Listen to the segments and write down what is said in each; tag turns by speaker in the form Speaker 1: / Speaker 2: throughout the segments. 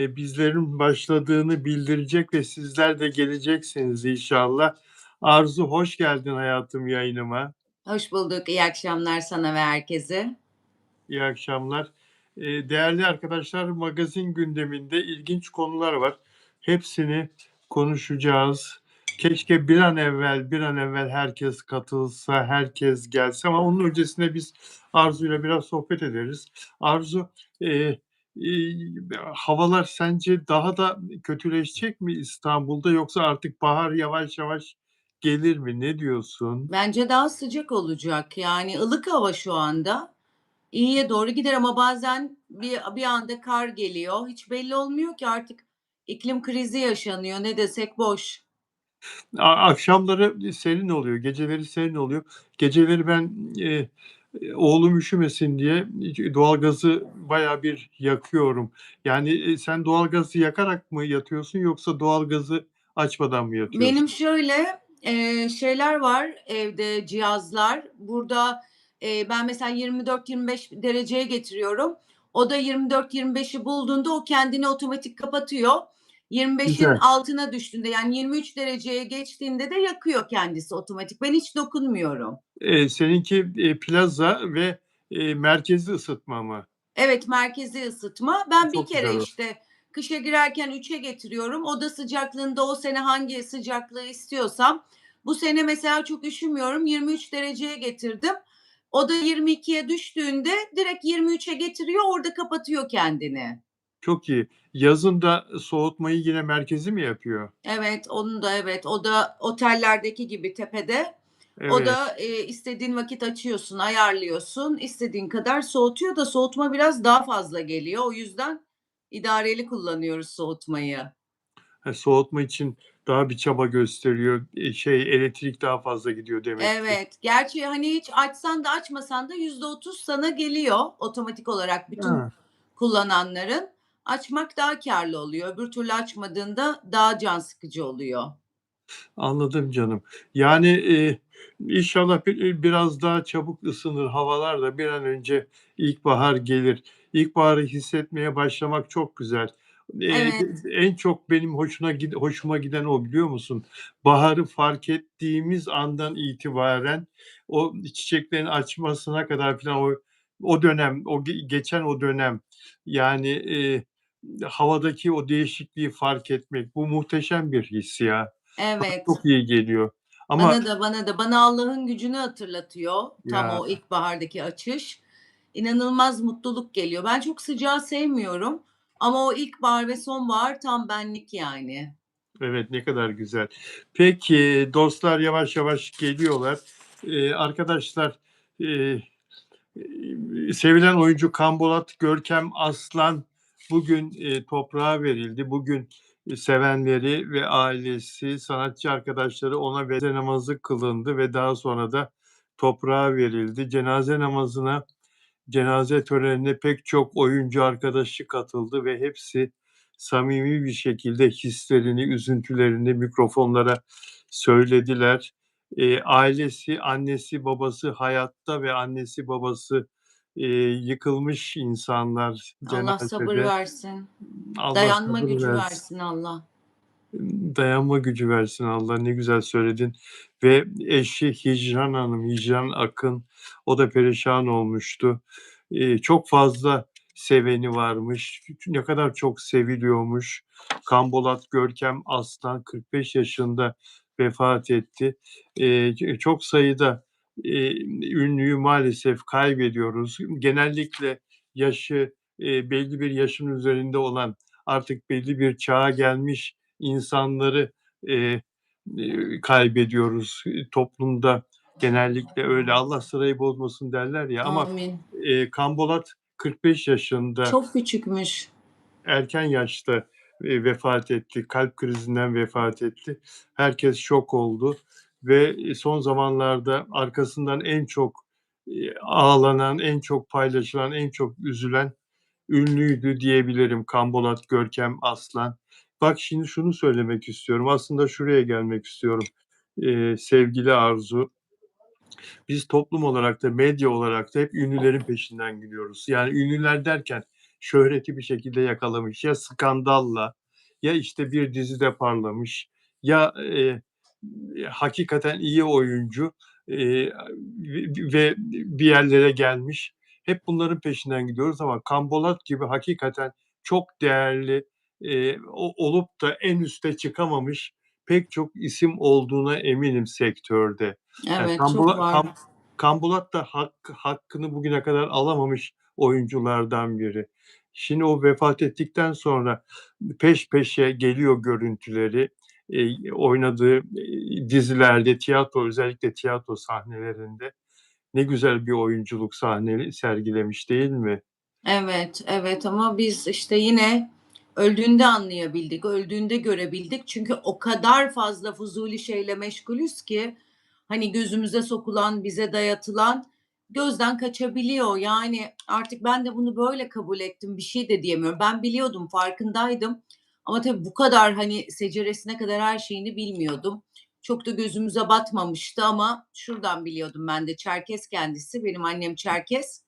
Speaker 1: bizlerin başladığını bildirecek ve sizler de geleceksiniz inşallah. Arzu, hoş geldin hayatım yayınıma.
Speaker 2: Hoş bulduk. İyi akşamlar sana ve herkese.
Speaker 1: İyi akşamlar. Değerli arkadaşlar, magazin gündeminde ilginç konular var. Hepsini konuşacağız. Keşke bir an evvel herkes katılsa, herkes gelse ama onun öncesinde biz Arzu'yla biraz sohbet ederiz. Arzu, eee, havalar sence daha da kötüleşecek mi İstanbul'da yoksa artık bahar yavaş yavaş gelir mi? Ne diyorsun?
Speaker 2: Bence daha sıcak olacak. Yani ılık hava şu anda. İyiye doğru gider ama bazen bir anda kar geliyor. Hiç belli olmuyor ki artık iklim krizi yaşanıyor. Ne desek boş.
Speaker 1: Akşamları serin oluyor, geceleri serin oluyor. Geceleri ben, oğlum üşümesin diye doğalgazı bayağı bir yakıyorum. Yani, sen doğalgazı yakarak mı yatıyorsun yoksa doğalgazı açmadan mı yatıyorsun?
Speaker 2: Benim şöyle, şeyler var evde, cihazlar. Burada, ben mesela 24-25 dereceye getiriyorum. O da 24-25'i bulduğunda o kendini otomatik kapatıyor. 25'in
Speaker 1: Güzel.
Speaker 2: altına düştüğünde, yani 23 dereceye geçtiğinde de yakıyor kendisi otomatik. Ben hiç dokunmuyorum.
Speaker 1: Seninki, plaza ve, merkezi ısıtma mı?
Speaker 2: Evet, merkezi ısıtma. Ben bir
Speaker 1: Çok
Speaker 2: kere,
Speaker 1: güzel o.
Speaker 2: işte, kışa girerken 3'e getiriyorum. Oda sıcaklığında o sene hangi sıcaklığı istiyorsam, bu sene mesela çok üşümüyorum, 23 dereceye getirdim. Oda 22'ye düştüğünde direkt 23'e getiriyor, orada kapatıyor kendini.
Speaker 1: Çok iyi. Yazın da soğutmayı yine merkezi mi yapıyor?
Speaker 2: Evet, onun da evet, o da otellerdeki gibi tepede. O
Speaker 1: Evet.
Speaker 2: da, istediğin vakit açıyorsun, ayarlıyorsun, istediğin kadar soğutuyor da soğutma biraz daha fazla geliyor. O yüzden idareli kullanıyoruz soğutmayı.
Speaker 1: Soğutma için daha bir çaba gösteriyor. Elektrik daha fazla gidiyor demek ki.
Speaker 2: Evet, gerçi, hani, hiç açsan da açmasan da %30 sana geliyor otomatik olarak bütün
Speaker 1: Ha,
Speaker 2: kullananların. Açmak daha kârlı oluyor. Öbür türlü açmadığında daha can sıkıcı oluyor.
Speaker 1: anladım canım. Yani, inşallah biraz daha çabuk ısınır havalar da bir an önce ilkbahar gelir. İlkbaharı hissetmeye başlamak çok güzel.
Speaker 2: Evet,
Speaker 1: En çok benim hoşuma giden o, biliyor musun? Baharı fark ettiğimiz andan itibaren o çiçeklerin açmasına kadar filan o dönem, geçen o dönem, yani, havadaki o değişikliği fark etmek, bu muhteşem bir his ya. Bana
Speaker 2: evet.
Speaker 1: çok iyi geliyor. Ama
Speaker 2: Bana da. Bana Allah'ın gücünü hatırlatıyor tam
Speaker 1: ya,
Speaker 2: o ilkbahardaki açış. İnanılmaz mutluluk geliyor. Ben çok sıcağı sevmiyorum ama o ilkbahar ve sonbahar tam benlik yani.
Speaker 1: evet, ne kadar güzel. Peki, dostlar yavaş yavaş geliyorlar. Arkadaşlar, eee, sevilen oyuncu Kambolat Görkem Aslan bugün, toprağa verildi. Bugün, sevenleri ve ailesi, sanatçı arkadaşları ona cenaze namazı kılındı ve daha sonra da toprağa verildi. Cenaze törenine pek çok oyuncu arkadaşı katıldı ve hepsi samimi bir şekilde hislerini, üzüntülerini mikrofonlara söylediler. Ailesi, annesi, babası hayatta ve annesi, babası, yıkılmış insanlar
Speaker 2: Allah sabır
Speaker 1: cenazede.
Speaker 2: versin.
Speaker 1: Allah
Speaker 2: Dayanma
Speaker 1: sabır
Speaker 2: gücü
Speaker 1: versin.
Speaker 2: versin Allah.
Speaker 1: Dayanma gücü versin Allah, ne güzel söyledin. Ve eşi Hicran Hanım, Hicran Akın, o da perişan olmuştu. Çok fazla seveni varmış. Ne kadar çok seviliyormuş. Kambolat Görkem Aslan 45 yaşında vefat etti. Çok sayıda, ünlüyü maalesef kaybediyoruz. Genellikle yaşı, belli bir yaşın üzerinde olan, artık belli bir çağa gelmiş insanları, eee, kaybediyoruz. Toplumda genellikle öyle. Allah sırayı bozmasın derler ya ama,
Speaker 2: Amin.
Speaker 1: Kambolat 45 yaşında,
Speaker 2: Çok küçükmüş.
Speaker 1: erken yaşta, vefat etti. Kalp krizinden vefat etti. Herkes şok oldu ve, son zamanlarda arkasından en çok, ağlanan, en çok paylaşılan, en çok üzülen ünlüydü diyebilirim Kambolat Görkem Aslan. Bak, şimdi şunu söylemek istiyorum, aslında şuraya gelmek istiyorum, sevgili Arzu. Biz toplum olarak da medya olarak da hep ünlülerin peşinden gidiyoruz. Yani ünlüler derken şöhreti bir şekilde yakalamış. Ya skandalla ya, işte, bir dizide parlamış ya, hakikaten iyi oyuncu, ve bir yerlere gelmiş. Hep bunların peşinden gidiyoruz ama Kambolat gibi hakikaten çok değerli, olup da en üste çıkamamış pek çok isim olduğuna eminim sektörde. Yani
Speaker 2: Evet, çok var.
Speaker 1: Kambulat da hakkını bugüne kadar alamamış oyunculardan biri. Şimdi o vefat ettikten sonra peş peşe geliyor görüntüleri. Oynadığı, dizilerde, özellikle tiyatro sahnelerinde ne güzel bir oyunculuk sergilemiş değil mi?
Speaker 2: Evet, evet ama biz işte yine öldüğünde anlayabildik, öldüğünde görebildik. Çünkü o kadar fazla fuzuli şeyle meşgulüz ki hani gözümüze sokulan, bize dayatılan gözden kaçabiliyor. Yani artık ben de bunu böyle kabul ettim. Bir şey de diyemiyorum. Ben biliyordum, farkındaydım. Ama tabii bu kadar hani seceresine kadar her şeyini bilmiyordum. Çok da gözümüze batmamıştı ama şuradan biliyordum ben de. Çerkez kendisi. Benim annem Çerkez.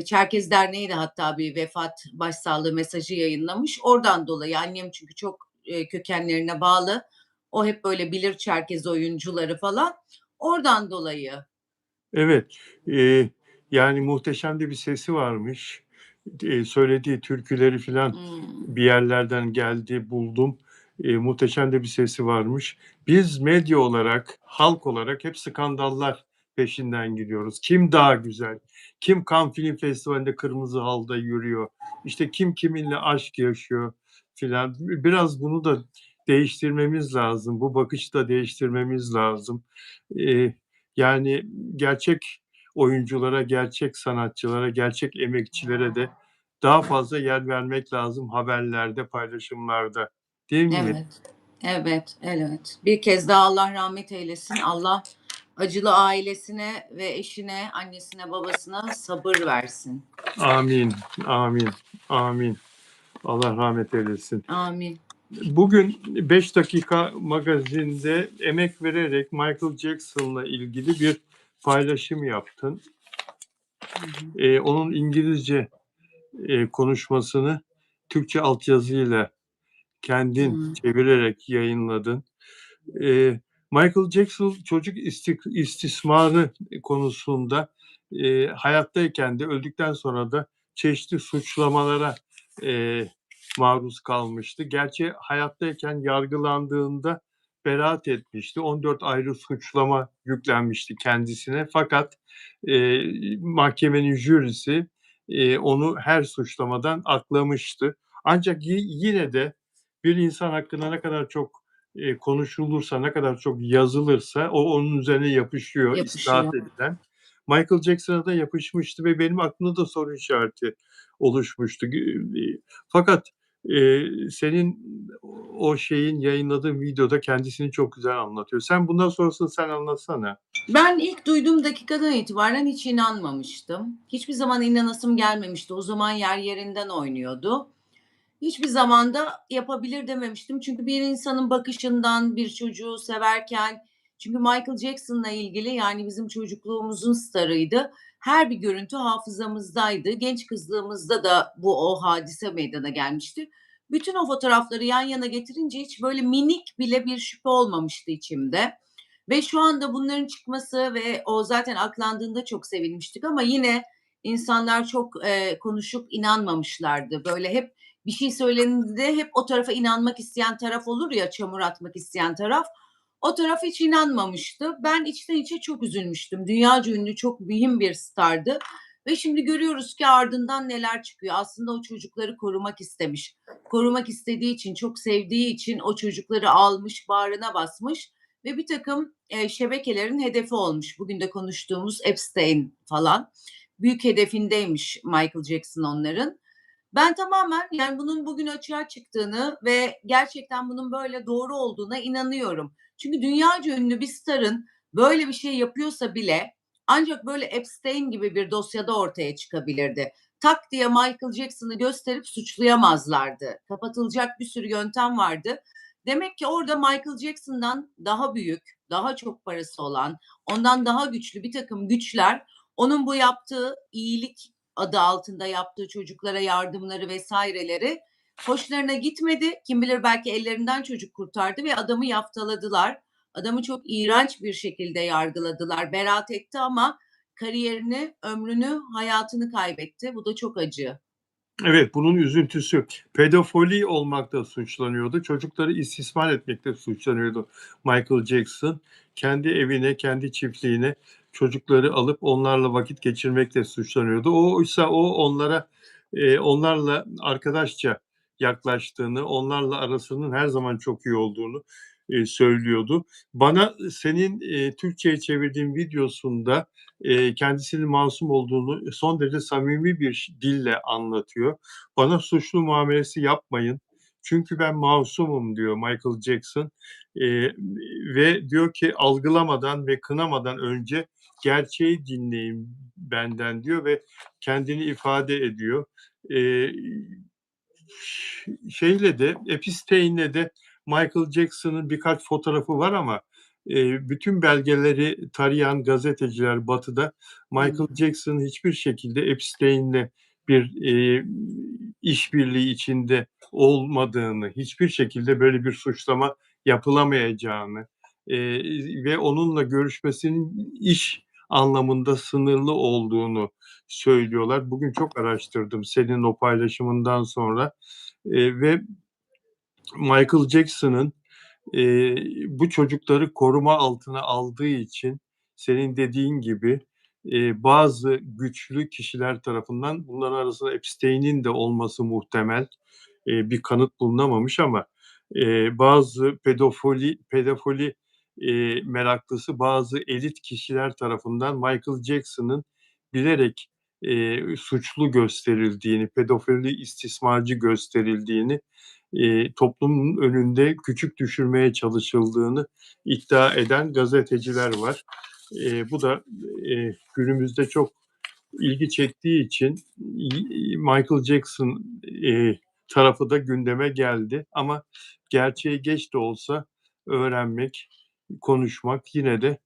Speaker 2: Çerkez Derneği de hatta bir vefat başsağlığı mesajı yayınlamış. Oradan dolayı annem çünkü çok, kökenlerine bağlı. O hep böyle bilir Çerkez oyuncuları falan. Oradan dolayı.
Speaker 1: Evet, yani muhteşem de bir sesi varmış. Söylediği türküleri filan
Speaker 2: Hımm.
Speaker 1: bir yerlerden geldi, buldum. Muhteşem de bir sesi varmış. Biz medya olarak, halk olarak hep skandallar peşinden gidiyoruz. Kim daha güzel? Kim Cannes Film Festivali'nde kırmızı halda yürüyor? İşte kim kiminle aşk yaşıyor filan. Biraz bunu da değiştirmemiz lazım. Bu bakışı da değiştirmemiz lazım. Eee Yani gerçek oyunculara, gerçek sanatçılara, gerçek emekçilere de daha fazla yer vermek lazım haberlerde, paylaşımlarda. Değil mi?
Speaker 2: Evet. Evet, evet. Bir kez daha Allah rahmet eylesin. Allah acılı ailesine ve eşine, annesine, babasına sabır versin.
Speaker 1: Amin, amin, amin. Allah rahmet eylesin.
Speaker 2: Amin.
Speaker 1: Bugün 5 Dakika Magazin'de emek vererek Michael Jackson'la ilgili bir paylaşım yaptın.
Speaker 2: Hı hı.
Speaker 1: Onun İngilizce, konuşmasını Türkçe altyazıyla kendin
Speaker 2: Hıı.
Speaker 1: çevirerek yayınladın. Michael Jackson çocuk istismarı konusunda, hayattayken de öldükten sonra da çeşitli suçlamalara, eee, maruz kalmıştı. Gerçi hayattayken yargılandığında beraat etmişti. 14 ayrı suçlama yüklenmişti kendisine fakat, mahkemenin jürisi, onu her suçlamadan aklamıştı. Ancak yine de bir insan hakkında ne kadar çok, konuşulursa, ne kadar çok yazılırsa o onun üzerine yapışıyor,
Speaker 2: Yapışıyor.
Speaker 1: istinad edilen. Michael Jackson'a da yapışmıştı ve benim aklımda da soru işareti oluşmuştu. Fakat, senin o şeyin yayınladığın videoda kendisini çok güzel anlatıyor. Sen bundan sonrasını sen anlatsana.
Speaker 2: Ben ilk duyduğum dakikadan itibaren hiç inanmamıştım. Hiçbir zaman inanasım gelmemişti. O zaman yer yerinden oynuyordu. Hiçbir zaman da yapabilir dememiştim. Çünkü bir insanın bakışından, bir çocuğu severken çünkü Michael Jackson'la ilgili, yani, bizim çocukluğumuzun starıydı. Her bir görüntü hafızamızdaydı. Genç kızlığımızda da o hadise meydana gelmişti. Bütün o fotoğrafları yan yana getirince hiç böyle minik bile bir şüphe olmamıştı içimde ve şu anda bunların çıkması ve o zaten aklandığında çok sevinmiştik ama yine insanlar çok, konuşup inanmamışlardı. Böyle hep bir şey söylendiğinde hep o tarafa inanmak isteyen taraf olur ya, çamur atmak isteyen taraf. O taraf hiç inanmamıştı. Ben içten içe çok üzülmüştüm. Dünyaca ünlü çok mühim bir stardı ve şimdi görüyoruz ki ardından neler çıkıyor. Aslında o çocukları korumak istemiş. Korumak istediği için, çok sevdiği için o çocukları almış, bağrına basmış ve birtakım, şebekelerin hedefi olmuş. Bugün de konuştuğumuz Epstein falan. Büyük hedefindeymiş Michael Jackson onların. Ben tamamen, yani, bunun bugün açığa çıktığını ve gerçekten bunun böyle doğru olduğuna inanıyorum. Çünkü dünyaca ünlü bir starın böyle bir şey yapıyorsa bile ancak böyle Epstein gibi bir dosyada ortaya çıkabilirdi. Tak diye Michael Jackson'ı gösterip suçlayamazlardı. Kapatılacak bir sürü yöntem vardı. Demek ki orada Michael Jackson'dan daha büyük, daha çok parası olan, ondan daha güçlü birtakım güçler onun bu yaptığı iyilik adı altında yaptığı çocuklara yardımları vesaireleri hoşlarına gitmedi. Kim bilir belki ellerinden çocuk kurtardı ve adamı yaftaladılar. Adamı çok iğrenç bir şekilde yargıladılar. Beraat etti ama kariyerini, ömrünü, hayatını kaybetti. Bu da çok acı.
Speaker 1: Evet, bunun üzüntüsü. Pedofili olmakta suçlanıyordu. Çocukları istismar etmekte suçlanıyordu Michael Jackson. Kendi evine, kendi çiftliğine çocukları alıp onlarla vakit geçirmekle suçlanıyordu. Oysa o onlarla arkadaşça yaklaştığını, onlarla arasının her zaman çok iyi olduğunu söylüyordu. Bana senin Türkçe'ye çevirdiğin videosunda kendisinin masum olduğunu son derece samimi bir dille anlatıyor. Bana suçlu muamelesi yapmayın. Çünkü ben masumum diyor Michael Jackson. Ve diyor ki algılamadan ve kınamadan önce gerçeği dinleyin benden diyor ve kendini ifade ediyor. Ee, Epstein'le de Michael Jackson'ın birkaç fotoğrafı var ama bütün belgeleri tarayan gazeteciler Batı'da Michael Jackson'ın hiçbir şekilde Epstein'le bir işbirliği içinde olmadığını, hiçbir şekilde böyle bir suçlama yapılamayacağını ve onunla görüşmesinin iş anlamında sınırlı olduğunu söylüyorlar. Bugün çok araştırdım senin o paylaşımından sonra ve Michael Jackson'ın bu çocukları koruma altına aldığı için senin dediğin gibi bazı güçlü kişiler tarafından bunların arasında Epstein'in de olması muhtemel bir kanıt bulunamamış ama bazı pedofili meraklısı bazı elit kişiler tarafından Michael Jackson'ın bilerek suçlu gösterildiğini, pedofili istismarcı gösterildiğini, toplumun önünde küçük düşürmeye çalışıldığını iddia eden gazeteciler var. Bu da günümüzde çok ilgi çektiği için Michael Jackson tarafı da gündeme geldi. Ama gerçeği geç de olsa öğrenmek, konuşmak yine de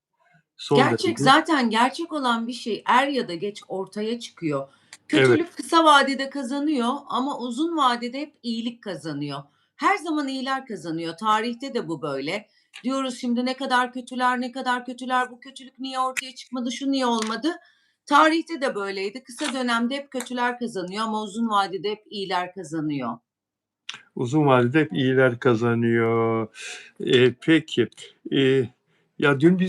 Speaker 1: son
Speaker 2: Gerçek
Speaker 1: derece.
Speaker 2: zaten gerçek olan bir şey er ya da geç ortaya çıkıyor.
Speaker 1: Evet,
Speaker 2: Kötülük kısa vadede kazanıyor ama uzun vadede hep iyilik kazanıyor. Her zaman iyiler kazanıyor. Tarihte de bu böyle. Diyoruz şimdi ne kadar kötüler, ne kadar kötüler, bu kötülük niye ortaya çıkmadı, şu niye olmadı? Tarihte de böyleydi. Kısa dönemde hep kötüler kazanıyor ama uzun vadede hep iyiler kazanıyor.
Speaker 1: uzun vadede hep iyiler kazanıyor. Peki, ya dün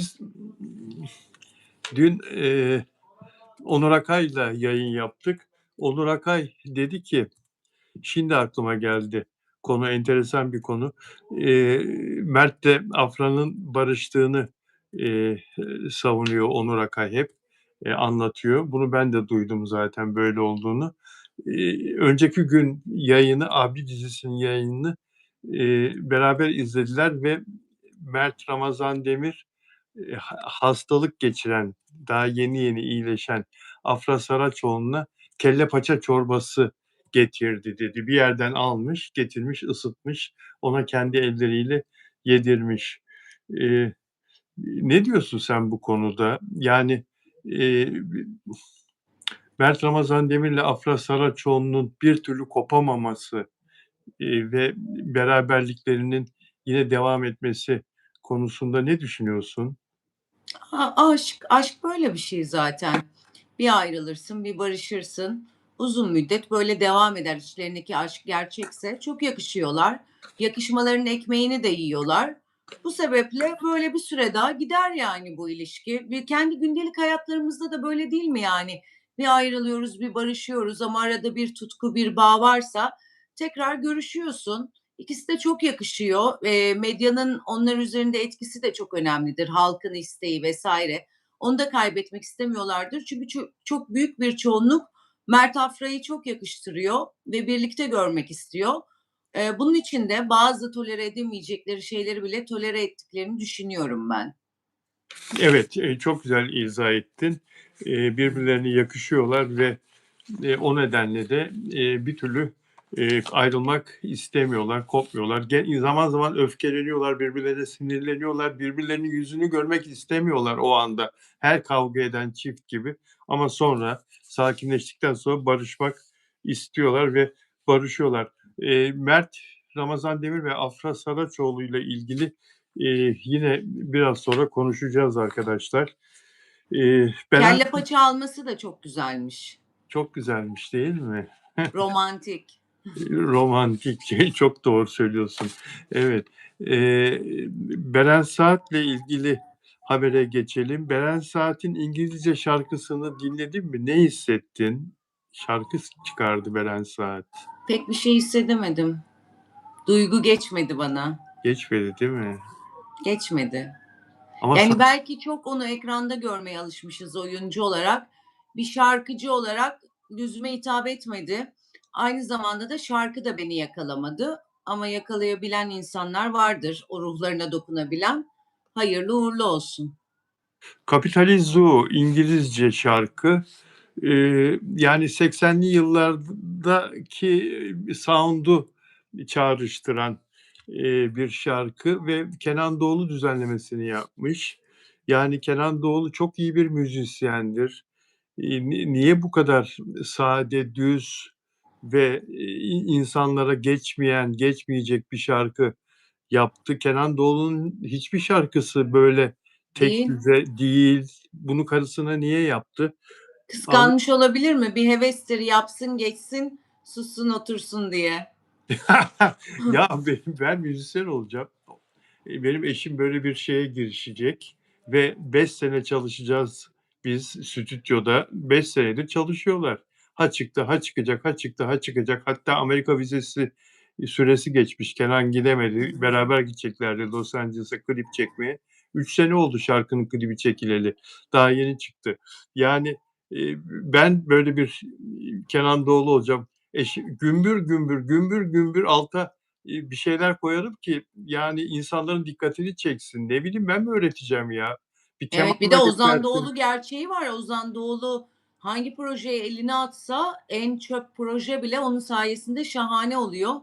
Speaker 1: Onur Akay'la yayın yaptık. Onur Akay dedi ki, şimdi aklıma geldi. Konu enteresan bir konu. Mert'le Afra'nın barıştığını savunuyor Onur Akay hep. Anlatıyor. Bunu ben de duydum zaten böyle olduğunu. Önceki gün yayını, Abi dizisinin yayınını beraber izlediler ve Mert Ramazan Demir hastalık geçiren, daha yeni yeni iyileşen Afra Saraçoğlu'na kelle paça çorbası getirdi dedi. Bir yerden almış, getirmiş, ısıtmış, ona kendi elleriyle yedirmiş. Ne diyorsun sen bu konuda? Yani Mert Ramazan Demir'le Afra Saraçoğlu'nun bir türlü kopamaması ve beraberliklerinin yine devam etmesi konusunda ne düşünüyorsun?
Speaker 2: Aşk böyle bir şey zaten. Bir ayrılırsın, bir barışırsın. Uzun müddet böyle devam eder. İçlerindeki aşk gerçekse çok yakışıyorlar. Yakışmalarının ekmeğini de yiyorlar. Bu sebeple böyle bir süre daha gider yani bu ilişki. Ve kendi gündelik hayatlarımızda da böyle değil mi yani? Bir ayrılıyoruz, bir barışıyoruz ama arada bir tutku, bir bağ varsa tekrar görüşüyorsun. İkisi de çok yakışıyor. Medyanın onlar üzerinde etkisi de çok önemlidir. Halkın isteği vesaire. Onu da kaybetmek istemiyorlardır. Çünkü çok büyük bir çoğunluk Mert Afra'yı çok yakıştırıyor ve birlikte görmek istiyor. Bunun için de bazı tolere edemeyecekleri şeyleri bile tolere ettiklerini düşünüyorum ben.
Speaker 1: Evet, çok güzel izah ettin. Birbirlerine yakışıyorlar ve o nedenle de bir türlü Ayrılmak istemiyorlar, kopmuyorlar. Zaman zaman öfkeleniyorlar, birbirlerine sinirleniyorlar, birbirlerinin yüzünü görmek istemiyorlar o anda. Her kavga eden çift gibi ama sonra sakinleştikten sonra barışmak istiyorlar ve barışıyorlar. Mert Ramazan Demir ve Afra Saraçoğlu ile ilgili, yine biraz sonra konuşacağız arkadaşlar. Beren
Speaker 2: Kelle paça alması da çok güzelmiş.
Speaker 1: çok güzelmiş değil mi?
Speaker 2: Romantik.
Speaker 1: Romantik, çok doğru söylüyorsun. Evet. Beren Saat'le ilgili habere geçelim. Beren Saat'in İngilizce şarkısını dinledin mi? Ne hissettin? Şarkı çıkardı Beren Saat.
Speaker 2: Pek bir şey hissedemedim. Duygu geçmedi bana.
Speaker 1: Geçmedi değil mi?
Speaker 2: Geçmedi.
Speaker 1: Ama
Speaker 2: Yani belki çok onu ekranda görmeye alışmışız oyuncu olarak. Bir şarkıcı olarak gözüme hitap etmedi. Aynı zamanda da şarkı da beni yakalamadı. Ama yakalayabilen insanlar vardır, o ruhlarına dokunabilen. Hayırlı uğurlu olsun.
Speaker 1: Capitalizzo İngilizce şarkı. Yani 80'li yıllardaki sound'u çağrıştıran bir şarkı ve Kenan Doğulu düzenlemesini yapmış. Yani Kenan Doğulu çok iyi bir müzisyendir. Niye bu kadar sade, düz ve insanlara geçmeyecek bir şarkı yaptı? Kenan Doğulu'nun hiçbir şarkısı böyle tek
Speaker 2: Değil.
Speaker 1: düze değil. Bunu karısına niye yaptı?
Speaker 2: Kıskanmış olabilir mi? Bir hevestir, yapsın geçsin, sussun otursun diye.
Speaker 1: Ya ben müzisyen olacağım. Benim eşim böyle bir şeye girişecek ve 5 sene çalışacağız biz stüdyoda. 5 senedir çalışıyorlar. Ha çıktı, ha çıkacak, ha çıktı, ha çıkacak. Hatta Amerika vizesi süresi geçmiş. Kenan gidemedi. Beraber gideceklerdi Los Angeles'a klip çekmeye. 3 sene oldu şarkının klibi çekileli. Daha yeni çıktı. Yani ben böyle bir Kenan Doğulu olacağım. Gümbür gümbür, gümbür gümbür alta bir şeyler koyarım ki yani insanların dikkatini çeksin. Ne bileyim ben mi öğreteceğim ya? Bir
Speaker 2: Evet, bir
Speaker 1: kemanla
Speaker 2: de Ozan
Speaker 1: geçersin.
Speaker 2: Doğulu gerçeği var. Ozan Doğulu hangi projeye elini atsa en çöp proje bile onun sayesinde şahane oluyor.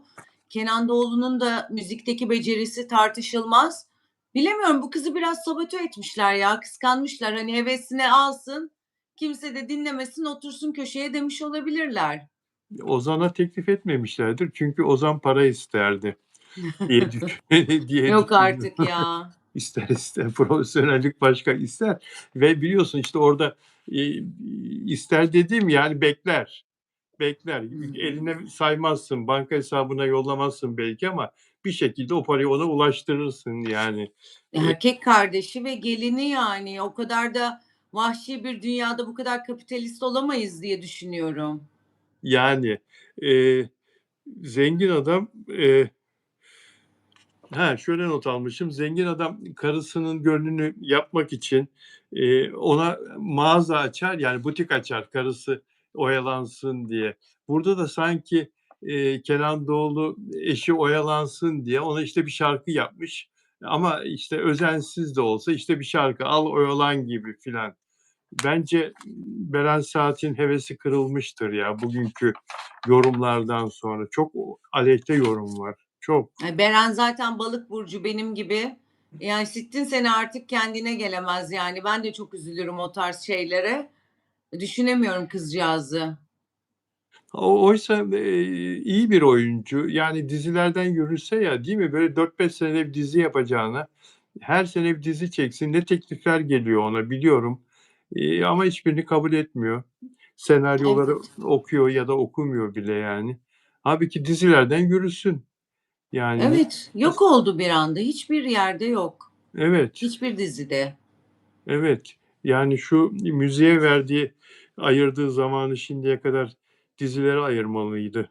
Speaker 2: Kenan Doğulu'nun da müzikteki becerisi tartışılmaz. Bilemiyorum, bu kızı biraz sabote etmişler ya, kıskanmışlar. Hani hevesine alsın, kimse de dinlemesin, otursun köşeye demiş olabilirler.
Speaker 1: Ozan'a teklif etmemişlerdir. Çünkü Ozan para isterdi diye diye
Speaker 2: Yok
Speaker 1: düşünüyorum.
Speaker 2: artık ya.
Speaker 1: İster profesyonellik başka ister ve biliyorsun işte orada ister dediğim yani bekler. Bekler. Eline saymazsın, banka hesabına yollamazsın belki ama bir şekilde o parayı ona ulaştırırsın yani. Eee,
Speaker 2: Erkek kardeşi ve gelini yani. O kadar da vahşi bir dünyada bu kadar kapitalist olamayız diye düşünüyorum.
Speaker 1: yani, eee, zengin adam, şöyle not almışım. Zengin adam karısının gönlünü yapmak için, ona mağaza açar, yani butik açar karısı oyalansın diye. Burada da sanki, Kenan Doğulu eşi oyalansın diye ona, işte, bir şarkı yapmış ama, işte, özensiz de olsa, işte, bir şarkı, "Al oyalan." gibi filan. Bence Beren Saat'in hevesi kırılmıştır ya bugünkü yorumlardan sonra. Çok aleyhte yorum var. Çok.
Speaker 2: Beren zaten balık burcu benim gibi. Yani sittin sene artık kendine gelemez yani. Ben de çok üzülürüm o tarz şeylere. Düşünemiyorum kızcağızı.
Speaker 1: Oysa, iyi bir oyuncu. Yani dizilerden yürüse ya, değil mi? Böyle 4-5 senede bir dizi yapacağına her sene bir dizi çeksin. Ne teklifler geliyor ona biliyorum, ama hiçbirini kabul etmiyor. Senaryoları
Speaker 2: Evet.
Speaker 1: okuyor ya da okumuyor bile yani. Hâlbuki dizilerden yürüsün. Yani ne.
Speaker 2: Evet, yok oldu bir anda. Hiçbir yerde yok.
Speaker 1: Evet.
Speaker 2: Hiçbir dizide.
Speaker 1: Evet, yani şu müziğe ayırdığı zamanı şimdiye kadar dizilere ayırmalıydı.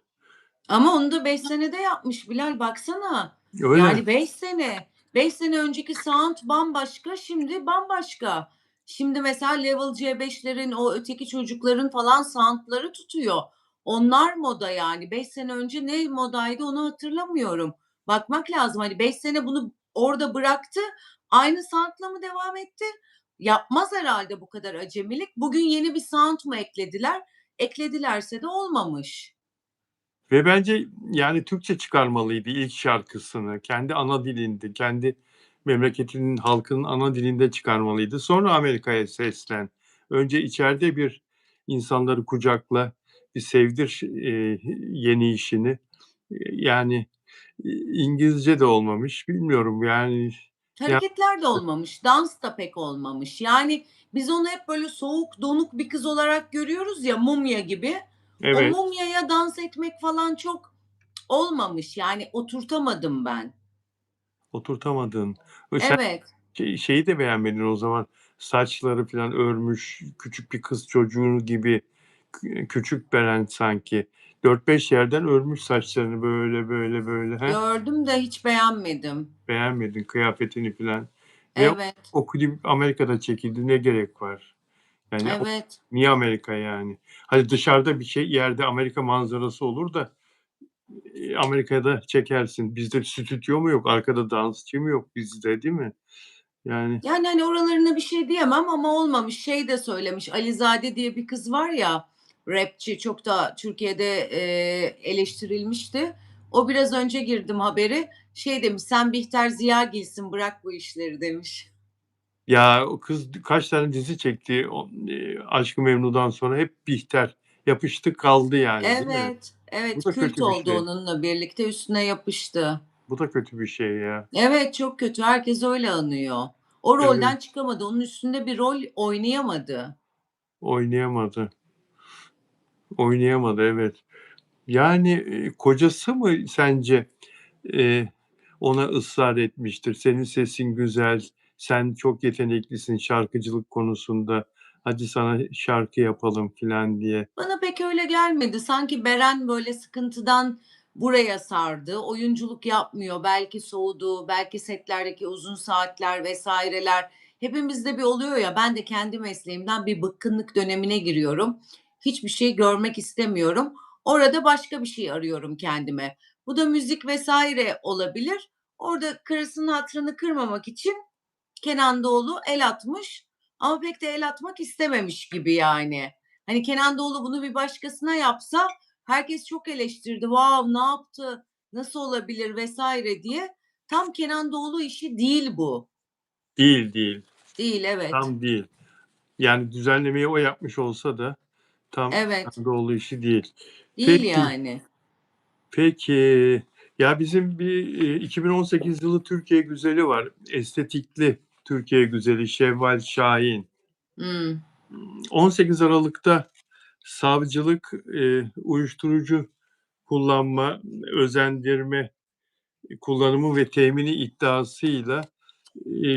Speaker 2: Ama onu da 5 senede yapmış Bilal, baksana.
Speaker 1: Öyle.
Speaker 2: Yani 5 sene. 5 sene önceki sound bambaşka, şimdi bambaşka. Şimdi mesela Level C5'lerin, o öteki çocukların falan sound'ları tutuyor. Onlar moda yani. 5 sene önce ne modaydı onu hatırlamıyorum. Bakmak lazım. Hani 5 sene bunu orada bıraktı. Aynı sound'la mı devam etti? Yapmaz herhalde bu kadar acemilik. Bugün yeni bir sound mu eklediler? Ekledilerse de olmamış.
Speaker 1: Ve bence, yani, Türkçe çıkarmalıydı ilk şarkısını. Kendi ana dilinde, kendi memleketinin, halkının ana dilinde çıkarmalıydı. Sonra Amerika'ya seslen. Önce içeride bir insanları kucakla, bir sevdir yeni işini. Yani, İngilizce de olmamış. Bilmiyorum, yani, ya.
Speaker 2: Hareketler de olmamış, dans da pek olmamış. Yani biz onu hep böyle soğuk, donuk bir kız olarak görüyoruz ya, mumya gibi. O
Speaker 1: Evet,
Speaker 2: mumyaya dans etmek falan çok olmamış. Yani oturtamadım ben.
Speaker 1: oturtamadın. Sen
Speaker 2: Evet,
Speaker 1: şeyi de beğenmedin o zaman, saçları filan örmüş, küçük bir kız çocuğu gibi küçük Beren sanki. 4-5 yerden örmüş saçlarını böyle, böyle, böyle. He?
Speaker 2: gördüm de hiç beğenmedim.
Speaker 1: Beğenmedin kıyafetini filan ve
Speaker 2: Evet,
Speaker 1: o klip Amerika'da çekildi. Ne gerek var? Yani
Speaker 2: evet.
Speaker 1: niye Amerika yani? Hadi dışarıda bir şey yerde Amerika manzarası olur da, Amerika'da çekersin. Bizde stüdyo mu yok? Arkada dansçı mı yok bizde, değil mi? Yani
Speaker 2: Yani, hani, oralarına bir şey diyemem ama olmamış. Şey de söylemiş, Alizade diye bir kız var ya, rapçi, çok da Türkiye'de, eleştirilmişti. O biraz önce girdim haberi, şey demiş, "Sen Bihter Ziyagil'sin, bırak bu işleri." demiş.
Speaker 1: ya, o kız kaç tane dizi çekti Aşk-ı Memnu'dan sonra hep Bihter. Yapıştı kaldı yani, değil mi?
Speaker 2: Evet,
Speaker 1: Bu
Speaker 2: evet,
Speaker 1: da
Speaker 2: kült
Speaker 1: kötü bir
Speaker 2: oldu
Speaker 1: şey.
Speaker 2: onunla birlikte, üstüne yapıştı.
Speaker 1: Bu da kötü bir şey ya.
Speaker 2: Evet, çok kötü, herkes öyle anıyor. O
Speaker 1: Evet,
Speaker 2: rolden çıkamadı, onun üstünde bir rol oynayamadı.
Speaker 1: oynayamadı. Oynayamadı, evet. Yani, kocası mı sence, eee, ona ısrar etmiştir? "Senin sesin güzel, sen çok yeteneklisin şarkıcılık konusunda, hadi sana şarkı yapalım." filan diye.
Speaker 2: Bana pek öyle gelmedi. Sanki Beren böyle sıkıntıdan buraya sardı. Oyunculuk yapmıyor. Belki soğudu, belki setlerdeki uzun saatler vesaireler. Hepimizde bir oluyor ya, ben de kendi mesleğimden bir bıkkınlık dönemine giriyorum. Hiçbir şey görmek istemiyorum. Orada başka bir şey arıyorum kendime. Bu da müzik vesaire olabilir. Orada karısının hatırını kırmamak için Kenan Doğulu el atmış ama pek de el atmak istememiş gibi yani. Hani Kenan Doğulu bunu bir başkasına yapsa herkes çok eleştirdi. "Wow, ne yaptı? Nasıl olabilir?" vesaire diye. Tam Kenan Doğulu işi değil bu.
Speaker 1: Değil, değil.
Speaker 2: Değil, evet.
Speaker 1: Tam değil. Yani düzenlemeyi o yapmış olsa da tam
Speaker 2: Evet.
Speaker 1: Anadolu işi değil.
Speaker 2: Değil
Speaker 1: Peki,
Speaker 2: yani.
Speaker 1: peki. Ya, bizim bir, 2018 yılı Türkiye güzeli var. Estetikli Türkiye güzeli Şevval Şahin.
Speaker 2: Hımm.
Speaker 1: 18 Aralık'ta savcılık, uyuşturucu kullanma, özendirme, kullanımı ve temini iddiasıyla,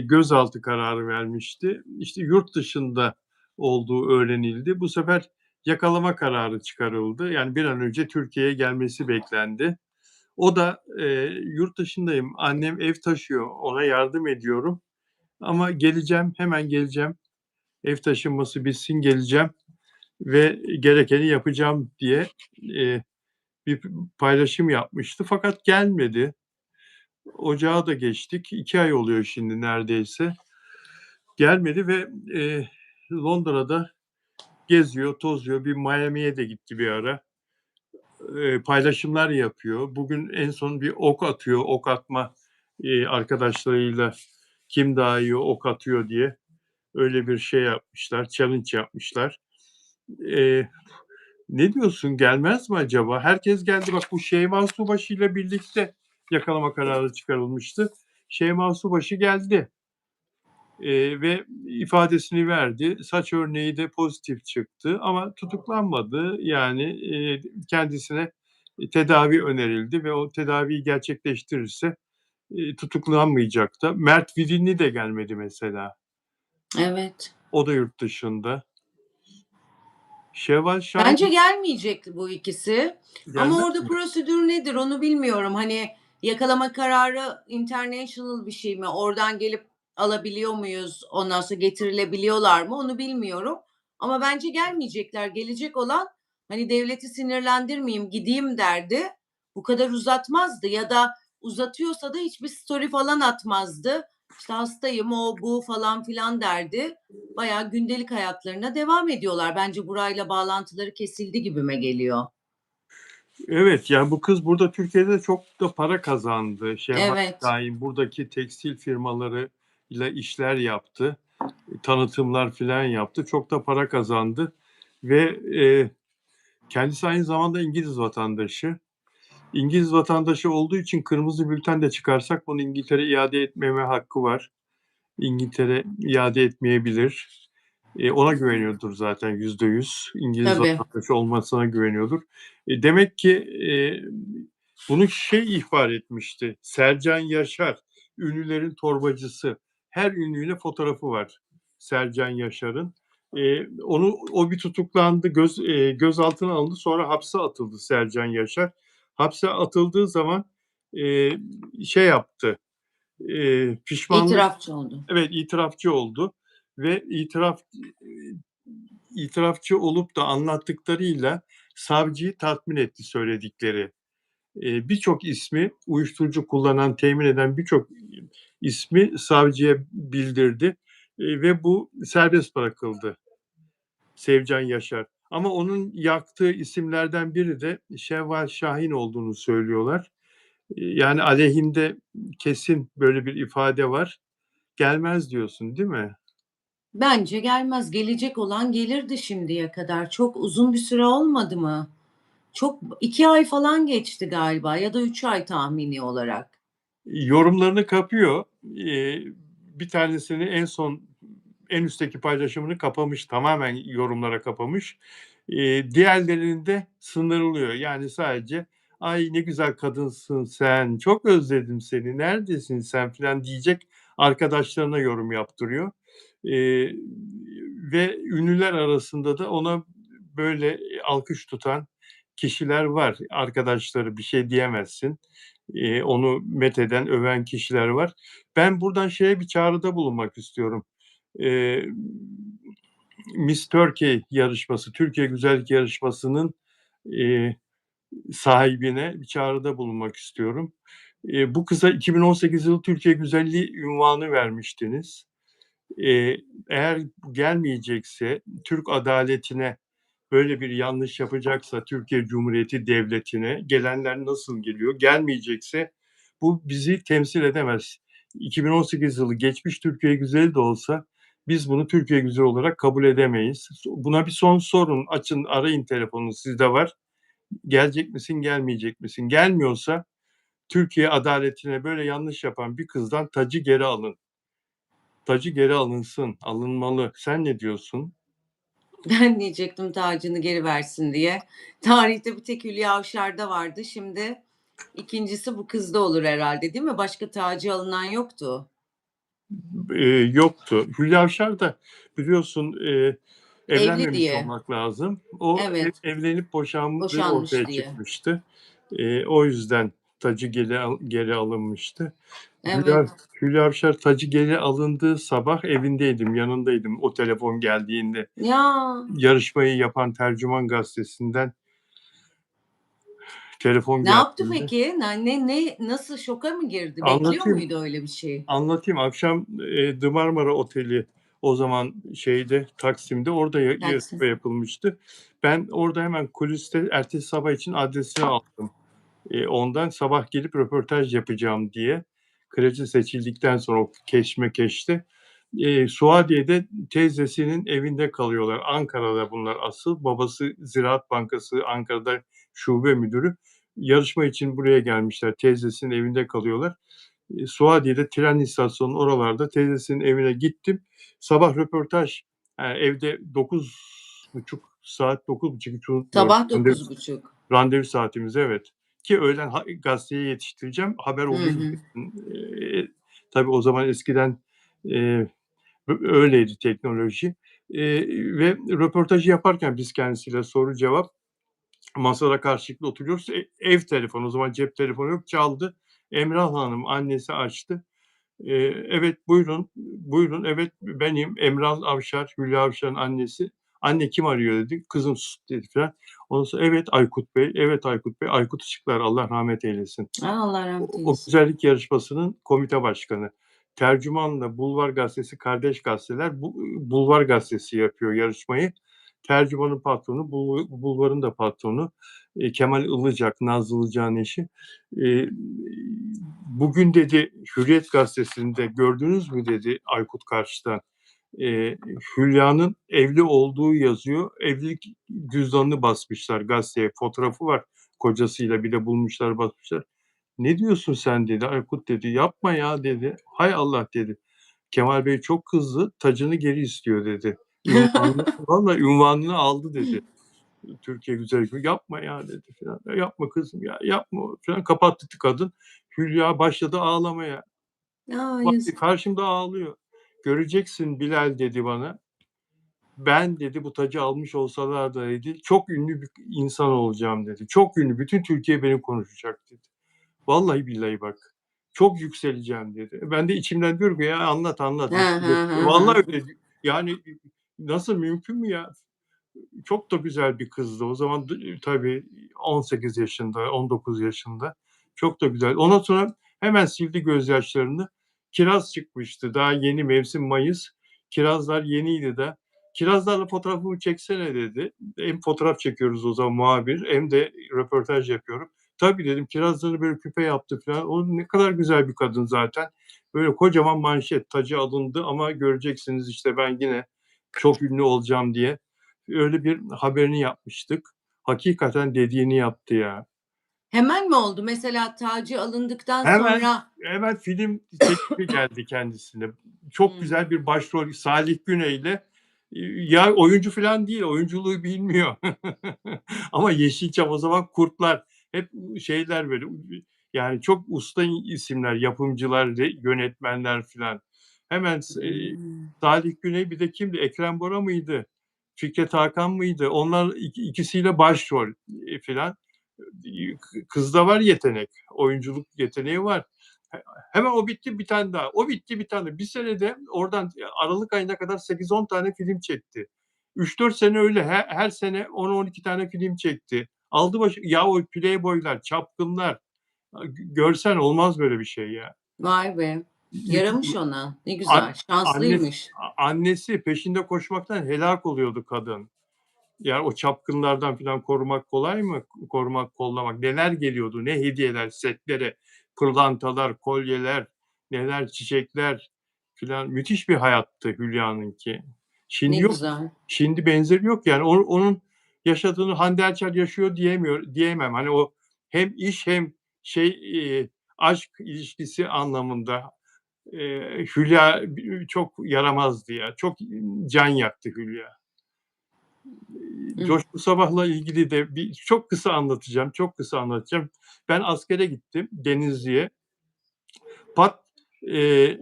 Speaker 1: gözaltı kararı vermişti. İşte, yurt dışında olduğu öğrenildi. Bu sefer yakalama kararı çıkarıldı. Yani bir an önce Türkiye'ye gelmesi beklendi. O da, "Yurt dışındayım, annem ev taşıyor, ona yardım ediyorum ama geleceğim, hemen geleceğim, ev taşınması bitsin geleceğim ve gerekeni yapacağım." diye, bir paylaşım yapmıştı fakat gelmedi. Ocağı da geçtik. 2 ay oluyor şimdi neredeyse. Gelmedi ve, Londra'da geziyor, tozuyor. Bir Miami'ye de gitti bir ara. Paylaşımlar yapıyor. Bugün en son bir ok atıyor, ok atma, arkadaşlarıyla kim daha iyi ok atıyor diye öyle bir şey yapmışlar, challenge yapmışlar. Eee, ne diyorsun, gelmez mi acaba? Herkes geldi. Bak bu Şeyma Subaşı ile birlikte yakalama kararı çıkarılmıştı. Şeyma Subaşı geldi, ve ifadesini verdi. Saç örneği de pozitif çıktı ama tutuklanmadı. Yani, kendisine, tedavi önerildi ve o tedaviyi gerçekleştirirse, tutuklanmayacak da. Mert Vidinli de gelmedi mesela.
Speaker 2: Evet.
Speaker 1: O da yurt dışında. Şevval
Speaker 2: Bence
Speaker 1: Şahin
Speaker 2: gelmeyecek bu ikisi ama
Speaker 1: gelmez
Speaker 2: orada
Speaker 1: mi?
Speaker 2: prosedür nedir onu bilmiyorum. Hani, yakalama kararı international bir şey mi? Oradan gelip alabiliyor muyuz? Ondan sonra getirilebiliyorlar mı? Onu bilmiyorum ama bence gelmeyecekler. Gelecek olan, hani, devleti sinirlendirmeyeyim, gideyim derdi. Bu kadar uzatmazdı ya da uzatıyorsa da hiçbir story falan atmazdı. İşte, hastayım, o, bu falan filan derdi. Bayağı gündelik hayatlarına devam ediyorlar. Bence burayla bağlantıları kesildi gibime geliyor.
Speaker 1: Evet, yani bu kız burada Türkiye'de çok da para kazandı. Şevval
Speaker 2: Evet.
Speaker 1: Şahin buradaki tekstil firmalarıyla işler yaptı. Tanıtımlar filan yaptı. Çok da para kazandı ve, kendisi aynı zamanda İngiliz vatandaşı. İngiliz vatandaşı olduğu için kırmızı bülten de çıkarsak bunu İngiltere iade etmeme hakkı var. İngiltere iade etmeyebilir. Ona güveniyordur zaten %100. İngiliz
Speaker 2: Tabii.
Speaker 1: vatandaşı olmasına güveniyordur. Demek ki, bunu şey ihbar etmişti, Sercan Yaşar, ünlülerin torbacısı. Her ünlüyle fotoğrafı var Sercan Yaşar'ın. O bir tutuklandı, gözaltına alındı, sonra hapse atıldı Sercan Yaşar. Hapse atıldığı zaman, şey yaptı, pişmanlık.
Speaker 2: İtirafçı oldu.
Speaker 1: Evet, itirafçı oldu ve itirafçı olup da anlattıklarıyla savcıyı tatmin etti söyledikleri. Birçok ismi uyuşturucu kullanan, temin eden birçok ismi savcıya bildirdi, ve bu serbest bırakıldı Sevcan Yaşar. Ama onun yaktığı isimlerden biri de Şevval Şahin olduğunu söylüyorlar. Yani aleyhinde kesin böyle bir ifade var. Gelmez diyorsun, değil mi?
Speaker 2: Bence gelmez. Gelecek olan gelirdi şimdiye kadar. Çok uzun bir süre olmadı mı? Çok 2 ay falan geçti galiba ya da 3 ay tahmini olarak.
Speaker 1: Yorumlarını kapıyor. Bir tanesini en üstteki paylaşımını kapamış, tamamen yorumlara kapamış. Diğerlerinde sınırlıyor. Yani sadece "Ay, ne güzel kadınsın sen, çok özledim seni, neredesin sen?" filan diyecek arkadaşlarına yorum yaptırıyor. Eee, Ve ünlüler arasında da ona böyle alkış tutan kişiler var. Arkadaşları, bir şey diyemezsin. Onu metheden, öven kişiler var. Ben buradan şeye bir çağrıda bulunmak istiyorum. Eee, Miss Turkey yarışması, Türkiye Güzellik Yarışması'nın, eee, sahibine bir çağrıda bulunmak istiyorum. Bu kıza 2018 yılı Türkiye Güzelliği unvanı vermiştiniz. Eğer gelmeyecekse, Türk adaletine böyle bir yanlış yapacaksa, Türkiye Cumhuriyeti Devleti'ne gelenler nasıl geliyor? Gelmeyecekse bu bizi temsil edemez. 2018 yılı geçmiş Türkiye güzeli de olsa biz bunu Türkiye güzeli olarak kabul edemeyiz. Buna bir son sorun, açın, arayın telefonunu sizde var. Gelecek misin, gelmeyecek misin? Gelmiyorsa Türkiye adaletine böyle yanlış yapan bir kızdan tacı geri alın. Tacı geri alınsın, alınmalı. Sen ne diyorsun?
Speaker 2: Ben diyecektim tacını geri versin diye. Tarihte bir tek Hülya Avşar'da vardı. Şimdi ikincisi bu kızda olur herhalde, değil mi? Başka tacı alınan yoktu.
Speaker 1: Yoktu. Hülya Avşar da biliyorsun,
Speaker 2: Evli
Speaker 1: evlenmemiş
Speaker 2: diye.
Speaker 1: olmak lazım. O
Speaker 2: Evet,
Speaker 1: evlenip boşandığı
Speaker 2: boşanmış
Speaker 1: ortaya
Speaker 2: diye.
Speaker 1: çıkmıştı. O yüzden tacı geri alınmıştı. Hülya
Speaker 2: Evet.
Speaker 1: Hülya Avşar tacı geri alındığı sabah evindeydim, yanındaydım o telefon geldiğinde.
Speaker 2: Ya,
Speaker 1: Yarışmayı yapan Tercüman Gazetesi'nden telefon
Speaker 2: ne yaptı
Speaker 1: geldiğinde.
Speaker 2: peki? Nasıl şoka mı girdi? Bekliyor
Speaker 1: Anlatayım.
Speaker 2: muydu öyle bir şey?
Speaker 1: Anlatayım. Akşam, The Marmara Oteli o zaman Taksim'de orada
Speaker 2: Taksim.
Speaker 1: yarışma yapılmıştı. Ben orada hemen kuliste ertesi sabah için adresini aldım. Ondan sabah gelip röportaj yapacağım diye. Kaleci seçildikten sonra o keşmekeşte. Suadiye'de teyzesinin evinde kalıyorlar. Ankara'da bunlar asıl. Babası Ziraat Bankası Ankara'da şube müdürü. Yarışma için buraya gelmişler. Teyzesinin evinde kalıyorlar. Suadiye'de tren istasyonunun oralarda teyzesinin evine gittim. Sabah röportaj, evde 9.30 saat, 9.30 hiç unutmuyorum.
Speaker 2: Sabah 9.30.
Speaker 1: Randevu saatimiz, evet. Ki öğlen gazeteye yetiştireceğim. Haber o
Speaker 2: Hı
Speaker 1: gün
Speaker 2: hı.
Speaker 1: çıksın. Tabii o zaman eskiden, eee, öyleydi teknoloji. Ve röportajı yaparken biz kendisiyle soru cevap, masada karşılıklı oturuyoruz. Ev telefonu, o zaman cep telefonu yok, çaldı. Emrah Hanım, annesi açtı. "Evet, buyurun, buyurun. Evet, benim Emrah Avşar, Hülya Avşar'ın annesi." "Anne, kim arıyor?" dedi. "Kızım, sus." dedi filan. Ondan sonra, "Evet, Aykut Bey, evet Aykut Bey." Aykut Işıklar, Allah rahmet eylesin.
Speaker 2: A, Allah rahmet
Speaker 1: O
Speaker 2: eylesin.
Speaker 1: güzellik yarışmasının komite başkanı. Tercümanla Bulvar Gazetesi kardeş gazeteler. Bulvar Gazetesi yapıyor yarışmayı. Tercümanın patronu, Bulvar'ın da patronu. Kemal Ilıcak, Nazlı Ilıcak'ın eşi. Bugün dedi Hürriyet Gazetesi'nde gördünüz mü dedi Aykut Karşı'dan. Hülya'nın evli olduğu yazıyor. Evlilik cüzdanını basmışlar gazeteye. Fotoğrafı var kocasıyla, bir de bulmuşlar basmışlar. Ne diyorsun sen dedi. Aykut dedi. Yapma ya dedi. Hay Allah dedi. Kemal Bey çok kızdı. Tacını geri istiyor dedi. Ünvanını, vallahi ünvanını aldı dedi. Türkiye güzel gibi. Yapma ya dedi falan. Ya yapma kızım ya yapma falan. Kapattı kadın. Hülya başladı ağlamaya.
Speaker 2: A,
Speaker 1: Bak
Speaker 2: yazık.
Speaker 1: karşımda ağlıyor. Göreceksin Bilal dedi bana. Ben dedi bu tacı almış olsalar da dedi çok ünlü bir insan olacağım dedi. Çok ünlü. Bütün Türkiye beni konuşacak dedi. Vallahi billahi bak. Çok yükseleceğim dedi. Ben de içimden diyorum ki ya anlat anlat.
Speaker 2: Hı hı, hı
Speaker 1: Vallahi
Speaker 2: hı.
Speaker 1: öyle. Yani nasıl mümkün mü ya? Çok da güzel bir kızdı. O zaman tabii 18 yaşında, 19 yaşında. Çok da güzel. Ondan sonra hemen sildi gözyaşlarını. Kiraz çıkmıştı. Daha yeni mevsim Mayıs. Kirazlar yeniydi de. Kirazlarla fotoğrafımı çeksene dedi. Hem fotoğraf çekiyoruz o zaman muhabir hem de röportaj yapıyorum. Tabii dedim kirazları böyle küpe yaptı falan. O ne kadar güzel bir kadın zaten. Böyle kocaman manşet tacı alındı ama göreceksiniz işte ben yine çok ünlü olacağım diye. Öyle bir haberini yapmıştık. Hakikaten dediğini yaptı ya.
Speaker 2: Hemen mi oldu? Mesela tacı alındıktan
Speaker 1: Hemen
Speaker 2: sonra.
Speaker 1: hemen film teklifi geldi kendisine. Çok güzel
Speaker 2: Hımm.
Speaker 1: bir başrol Salih Güney'le. Ya oyuncu falan değil, oyunculuğu bilmiyor. Ama Yeşilçam o zaman Kurtlar hep şeyler böyle yani çok usta isimler, yapımcılar, yönetmenler filan. Hemen
Speaker 2: Hımm.
Speaker 1: Salih Güney bir de kimdi? Ekrem Bora mıydı? Fikret Hakan mıydı? Onlar ikisiyle başrol filan. Kızda var yetenek, oyunculuk yeteneği var. Hemen o bitti bir tane daha. O bitti bir tane. Bir senede oradan Aralık ayına kadar 8-10 tane film çekti. 3-4 sene öyle her sene 10-12 tane film çekti. Aldı başı ya o Playboy'lar, Çapkınlar. Görsen olmaz böyle bir şey ya.
Speaker 2: Vay be!
Speaker 1: Müthiş
Speaker 2: Yaramış ona. Ne
Speaker 1: an
Speaker 2: güzel,
Speaker 1: annesi
Speaker 2: şanslıymış.
Speaker 1: annesi peşinde koşmaktan helak oluyordu kadın. Yani o çapkınlardan filan korumak kolay mı? Korumak, kollamak. Neler geliyordu, ne hediyeler setlere, pırlantalar, kolyeler, neler çiçekler filan. Müthiş bir hayattı Hülya'nınki. Şimdi
Speaker 2: Ne
Speaker 1: yok.
Speaker 2: güzel.
Speaker 1: Şimdi benzeri yok yani. Onun yaşadığını Hande Erçel yaşıyor diyemem. Hani o hem iş hem şey, aşk ilişkisi anlamında, Hülya çok yaramazdı ya. Çok can yaktı Hülya.
Speaker 2: Hıh.
Speaker 1: Coşkun Sabah'la ilgili de çok kısa anlatacağım, çok kısa anlatacağım. Ben askere gittim Denizli'ye. Pat, eee,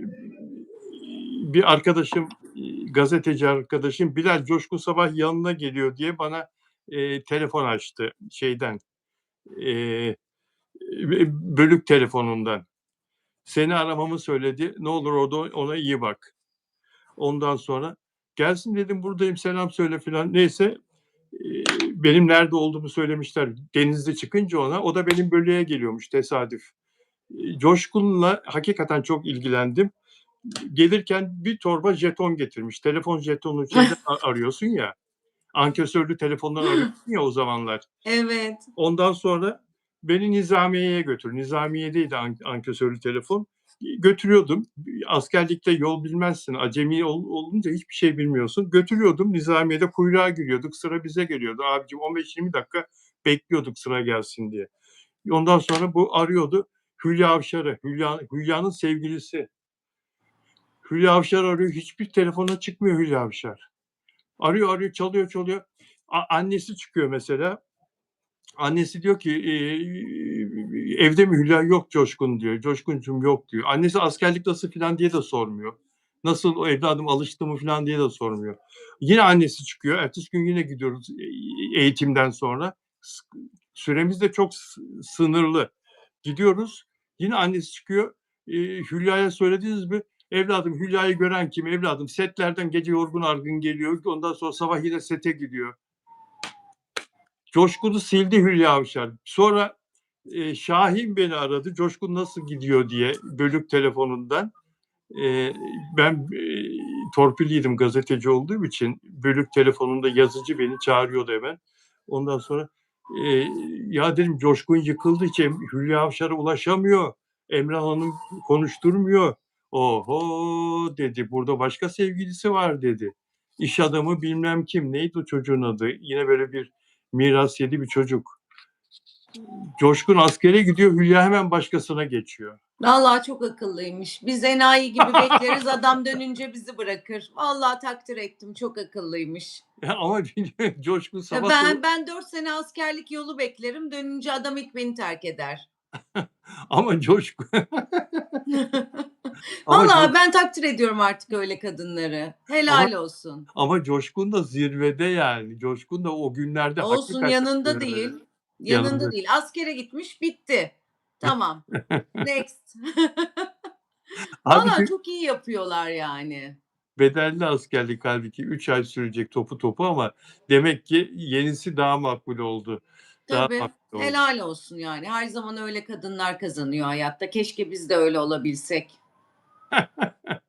Speaker 1: bir arkadaşım, gazeteci arkadaşım Bilal Coşkun Sabah yanına geliyor diye bana, telefon açtı şeyden, eee, bölük telefonundan. Seni aramamı söyledi. Ne olur orada ona iyi bak. Ondan sonra gelsin dedim buradayım selam söyle filan. Neyse benim nerede olduğumu söylemişler. Denizli çıkınca ona, o da benim bölüğe geliyormuş tesadüf. Coşkun'la hakikaten çok ilgilendim. Gelirken bir torba jeton getirmiş. Telefon jetonu şeyden arıyorsun ya, ankesörlü telefondan arıyorsun ya o zamanlar.
Speaker 2: Evet.
Speaker 1: Ondan sonra beni Nizamiye'ye götür. Nizamiye'deydi ankesörlü telefon. Götürüyordum. Askerlikte yol bilmezsin. Acemi olunca hiçbir şey bilmiyorsun. Götürüyordum. Nizamiye'de kuyruğa giriyorduk. Sıra bize geliyordu. Abicim 15-20 dakika bekliyorduk sıra gelsin diye. Ondan sonra bu arıyordu. Hülya Avşar'ı. Hülya'nın sevgilisi. Hülya Avşar arıyor. Hiçbir telefona çıkmıyor Hülya Avşar. Arıyor arıyor çalıyor çalıyor. Annesi çıkıyor mesela. Annesi diyor ki, "Evde mi Hülya?" "Yok Coşkun." diyor. "Coşkuncuğum yok." diyor. Annesi askerlik nasıl filan diye de sormuyor. "Nasıl o evladım alıştı mı?" filan diye de sormuyor. Yine annesi çıkıyor. Ertesi gün yine gidiyoruz, eğitimden sonra. Süremiz de çok sınırlı. Gidiyoruz. Yine annesi çıkıyor. "Hülya'ya söylediniz mi?" "Evladım Hülya'yı gören kim evladım? Setlerden gece yorgun argın geliyor. Ondan sonra sabah yine sete gidiyor." Coşkun'u sildi Hülya Avşar. Sonra Şahin beni aradı. Coşkun nasıl gidiyor diye bölük telefonundan. Ben torpiliydim gazeteci olduğum için bölük telefonunda yazıcı beni çağırıyordu hemen. Ondan sonra Ya dedim Coşkun yıkıldı hiç Hülya Avşar'a ulaşamıyor. Emrah Hanım konuşturmuyor. Oho dedi burada başka sevgilisi var dedi. İş adamı bilmem kim. Neydi o çocuğun adı? Yine böyle bir miras yedi bir çocuk. Coşkun askere gidiyor. Hülya hemen başkasına geçiyor.
Speaker 2: Vallahi çok akıllıymış. Biz enayi gibi bekleriz, adam dönünce bizi bırakır. Vallahi takdir ettim, çok akıllıymış.
Speaker 1: Ama Coşkun sabah
Speaker 2: Ben 4 sene askerlik yolu beklerim, dönünce adam ilk beni terk eder.
Speaker 1: ama Coşkun ama
Speaker 2: Vallahi ben takdir ediyorum artık öyle kadınları.
Speaker 1: ama
Speaker 2: Helal olsun.
Speaker 1: ama Coşkun da zirvede yani. Coşkun da o günlerde
Speaker 2: Olsun,
Speaker 1: hakikaten
Speaker 2: yanında değil. Yanında
Speaker 1: yanında.
Speaker 2: değil. Askere gitmiş, bitti. Tamam. Next. Vallahi
Speaker 1: Hâlbuki
Speaker 2: çok iyi yapıyorlar yani.
Speaker 1: bedelli askerlik hâlbuki 3 ay sürecek topu topu ama demek ki yenisi daha makbul oldu. Daha
Speaker 2: Tabii.
Speaker 1: makbul oldu.
Speaker 2: Helal olsun yani. Her zaman öyle kadınlar kazanıyor hayatta. Keşke biz de öyle olabilsek.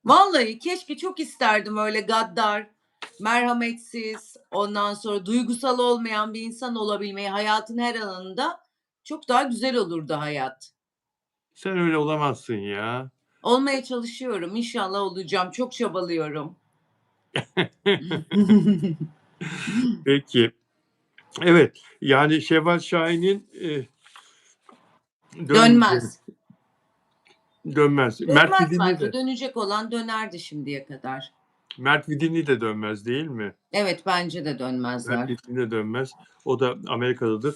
Speaker 2: Vallahi keşke, çok isterdim öyle gaddar, merhametsiz, ondan sonra duygusal olmayan bir insan olabilmeyi hayatın her alanında. Çok daha güzel olurdu hayat.
Speaker 1: Sen öyle olamazsın ya.
Speaker 2: Olmaya çalışıyorum. İnşallah olacağım. Çok çabalıyorum.
Speaker 1: Peki. Evet, yani Şevval Şahin'in, dönmeyeceğini
Speaker 2: Dönmez.
Speaker 1: dönmez.
Speaker 2: Dönmez bence. Dönecek olan dönerdi şimdiye kadar.
Speaker 1: Mert Vidin'i de dönmez değil mi?
Speaker 2: Evet, bence de
Speaker 1: Mert
Speaker 2: dönmezler.
Speaker 1: Vidin'i de dönmez. O da Amerika'dadır.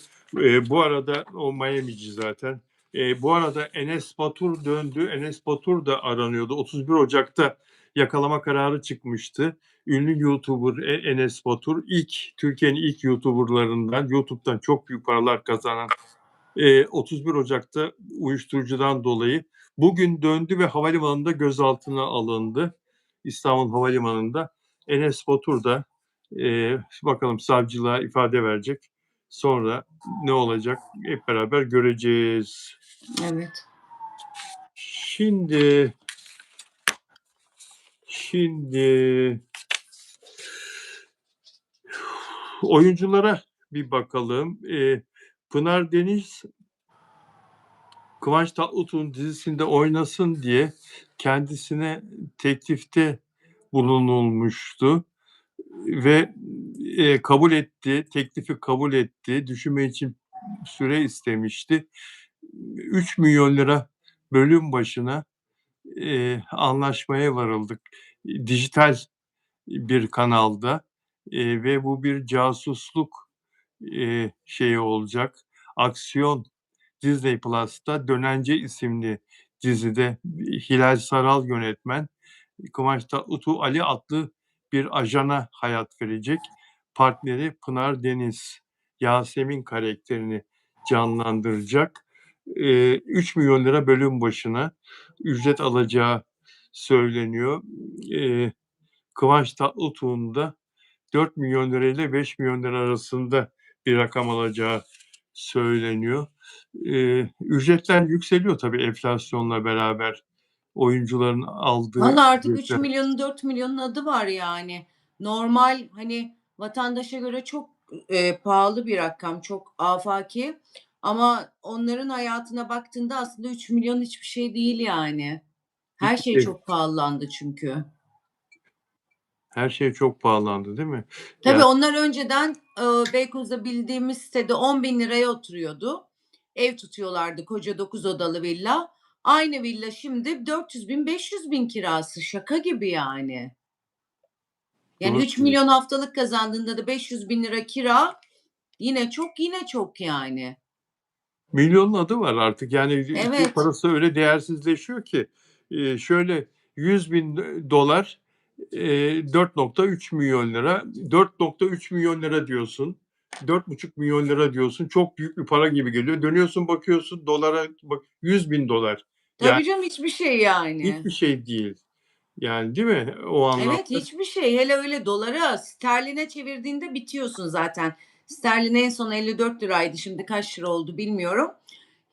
Speaker 1: Bu arada o Miami'ci zaten. Bu arada Enes Batur döndü. Enes Batur da aranıyordu. 31 Ocak'ta yakalama kararı çıkmıştı. Ünlü YouTuber Enes Batur Türkiye'nin ilk YouTuber'larından, YouTube'dan çok büyük paralar kazanan 31 Ocak'ta uyuşturucudan dolayı bugün döndü ve havalimanında gözaltına alındı. İstanbul Havalimanı'nda. Enes Batur da bakalım savcılığa ifade verecek. Sonra ne olacak hep beraber göreceğiz.
Speaker 2: Evet.
Speaker 1: Şimdi oyunculara bir bakalım. Pınar Deniz Kıvanç Tatlıtuğ'un dizisinde oynasın diye kendisine teklifte bulunulmuştu ve kabul etti, teklifi kabul etti. Düşünme için süre istemişti. 3 milyon lira bölüm başına anlaşmaya varıldık. Dijital bir kanalda ve bu bir casusluk şeyi olacak. Aksiyon Disney Plus'ta Dönence isimli dizide Hilal Saral yönetmen, Kıvanç Tatlıtuğ Ali adlı bir ajana hayat verecek. Partneri Pınar Deniz, Yasemin karakterini canlandıracak. 3 milyon lira bölüm başına ücret alacağı söyleniyor. Kıvanç Tatlıtuğ'un da 4 milyon lira ile 5 milyon lira arasında bir rakam alacağı söyleniyor. Ücretler yükseliyor tabii enflasyonla beraber. Oyuncuların aldığı
Speaker 2: Vallahi artık 3
Speaker 1: ücretler.
Speaker 2: milyonun 4 milyonun adı var yani. Normal, hani, vatandaşa göre çok, pahalı bir rakam, çok afaki ama onların hayatına baktığında aslında 3 milyon hiçbir şey değil yani. Her
Speaker 1: Hiçbir
Speaker 2: şey
Speaker 1: şey,
Speaker 2: çok pahalandı çünkü.
Speaker 1: her şey çok pahalandı değil mi?
Speaker 2: Tabii
Speaker 1: Yani
Speaker 2: onlar önceden, Beykoz'da bildiğimiz sitede 10.000 liraya oturuyordu. Ev tutuyorlardı, koca 9 odalı villa. Aynı villa şimdi 400.000 500.000 kirası. Şaka gibi yani. Yani
Speaker 1: doğru
Speaker 2: 3
Speaker 1: söylüyorsun.
Speaker 2: milyon haftalık kazandığında da 500.000 lira kira, yine çok, yine çok yani.
Speaker 1: Milyonun adı var artık. Yani Türk
Speaker 2: Evet.
Speaker 1: parası öyle değersizleşiyor ki şöyle 100.000 dolar 4,3 milyon lira. 4,3 milyon lira diyorsun. 4,5 milyon lira diyorsun. Çok büyük bir para gibi geliyor. Dönüyorsun bakıyorsun dolara bak 100.000 dolar. Yani
Speaker 2: Tabii canım, hiçbir şey yani.
Speaker 1: hiçbir şey değil. Yani değil mi o
Speaker 2: Evet,
Speaker 1: anlamda?
Speaker 2: hiçbir şey. Hele öyle dolara, sterline çevirdiğinde bitiyorsun zaten. Sterlin en son 54 liraydı. Şimdi kaç lira oldu bilmiyorum.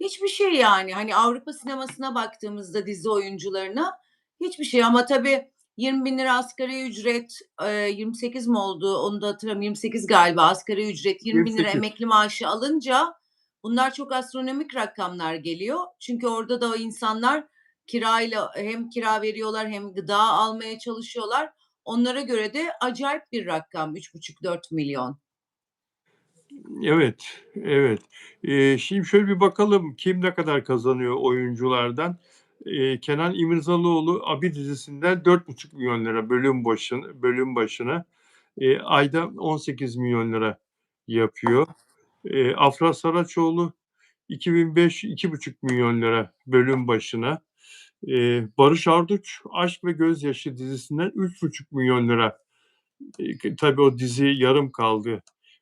Speaker 2: Hiçbir şey yani. Hani Avrupa sinemasına baktığımızda dizi oyuncularına hiçbir şey ama tabii 20.000 lira asgari ücret, 28 mi oldu onu da hatırlamıyorum, 28 galiba asgari ücret, 20.000 lira
Speaker 1: 28.
Speaker 2: emekli maaşı alınca bunlar çok astronomik rakamlar geliyor. Çünkü orada da o insanlar kirayla hem kira veriyorlar hem gıda almaya çalışıyorlar. Onlara göre de acayip bir rakam 3,5-4 milyon.
Speaker 1: Evet, evet. Şimdi şöyle bir bakalım kim ne kadar kazanıyor oyunculardan. Kenan İmirzalıoğlu Abi dizisinden 4,5 milyon lira bölüm başına. Ayda 18 milyon lira yapıyor. Afra Saraçoğlu 2005 2,5 milyon lira bölüm başına. Barış Arduç Aşk ve Gözyaşı dizisinden 3,5 milyon lira. Tabii o dizi yarım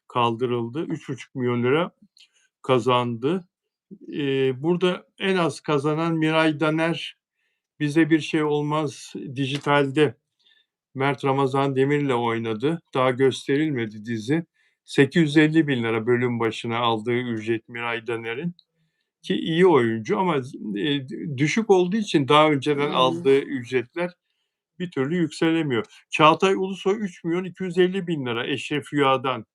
Speaker 1: kaldırıldı. 3,5 milyon lira kazandı. Burada en az kazanan Miray Daner Bize Bir Şey Olmaz dijitalde Mert Ramazan Demir'le oynadı. Daha gösterilmedi dizi. 850 bin lira bölüm başına aldığı ücret Miray Daner'in. Ki iyi oyuncu ama düşük olduğu için daha önceden aldığı ücretler bir türlü yükselemiyor. Çağatay Ulusoy 3 milyon 250 bin lira Eşref Rüya'dan.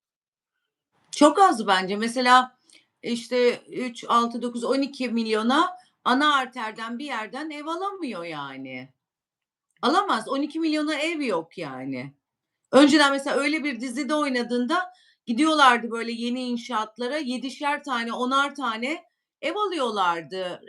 Speaker 2: Çok az bence. Mesela işte 3, 6, 9, 12 milyona ana arterden bir yerden ev alamıyor yani. Alamaz. 12 milyona ev yok yani. Önceden mesela öyle bir dizide oynadığında gidiyorlardı böyle yeni inşaatlara 7'şer tane, 10'ar tane ev alıyorlardı.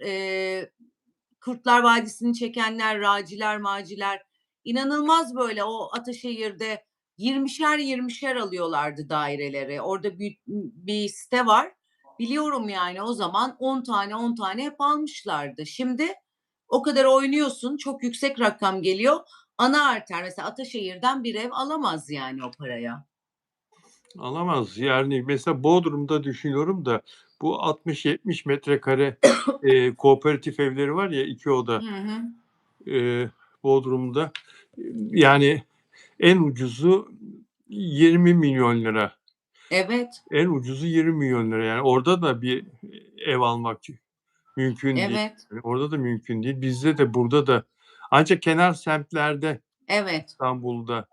Speaker 2: Kurtlar Vadisi'ni çekenler, Raciler, Maciler inanılmaz böyle o Ataşehir'de 20'şer alıyorlardı daireleri. Orada bir site var. Biliyorum yani o zaman 10 tane 10 tane hep almışlardı. Şimdi o kadar oynuyorsun, çok yüksek rakam geliyor. Ana arter mesela Ataşehir'den bir ev alamaz yani o paraya.
Speaker 1: Alamaz. Yani mesela Bodrum'da düşünüyorum da bu 60-70 metrekare kooperatif evleri var ya 2 oda
Speaker 2: Hı hı.
Speaker 1: Bodrum'da. Yani en ucuzu 20 milyon lira.
Speaker 2: Evet,
Speaker 1: En ucuzu 20 milyon lira. Yani orada da bir ev almak mümkün değil.
Speaker 2: evet,
Speaker 1: Yani orada da mümkün değil. Bizde de burada da ancak kenar semtlerde
Speaker 2: evet,
Speaker 1: İstanbul'da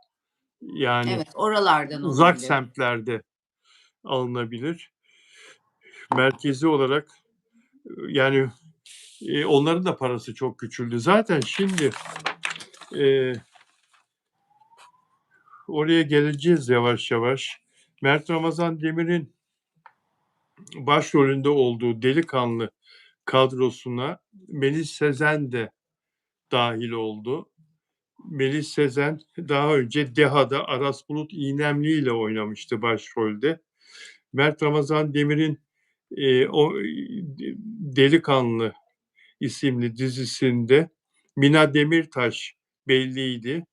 Speaker 1: yani
Speaker 2: evet. Oralardan
Speaker 1: uzak
Speaker 2: olabilir.
Speaker 1: semtlerde alınabilir. Merkezi olarak yani onların da parası çok küçüldü. Zaten şimdi e, oraya geleceğiz yavaş yavaş. Mert Ramazan Demir'in başrolünde olduğu Delikanlı kadrosuna Melis Sezen de dahil oldu. Melis Sezen daha önce Deha'da Aras Bulut İynemli ile oynamıştı başrolde. Mert Ramazan Demir'in o Delikanlı isimli dizisinde Mina Demirtaş belliydi.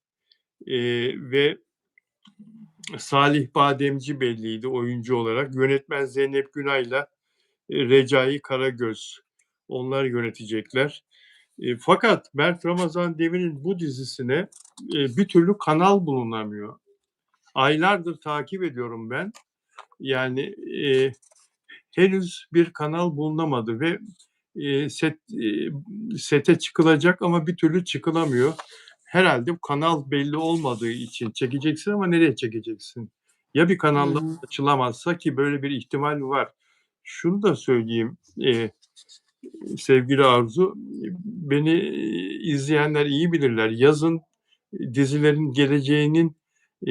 Speaker 1: Ve Salih Bademci belliydi oyuncu olarak. Yönetmen Zeynep Günay'la Recai Karagöz. Onlar yönetecekler. Fakat Mert Ramazan Demir'in bu dizisine bir türlü kanal bulunamıyor. Aylardır takip ediyorum ben. Yani henüz bir kanal bulunamadı ve sete çıkılacak ama bir türlü çıkılamıyor. Herhalde kanal belli olmadığı için çekeceksin ama nereye çekeceksin? Ya bir kanalla açılamazsa ki böyle bir ihtimal var. Şunu da söyleyeyim sevgili Arzu, beni izleyenler iyi bilirler. Yazın dizilerin geleceğinin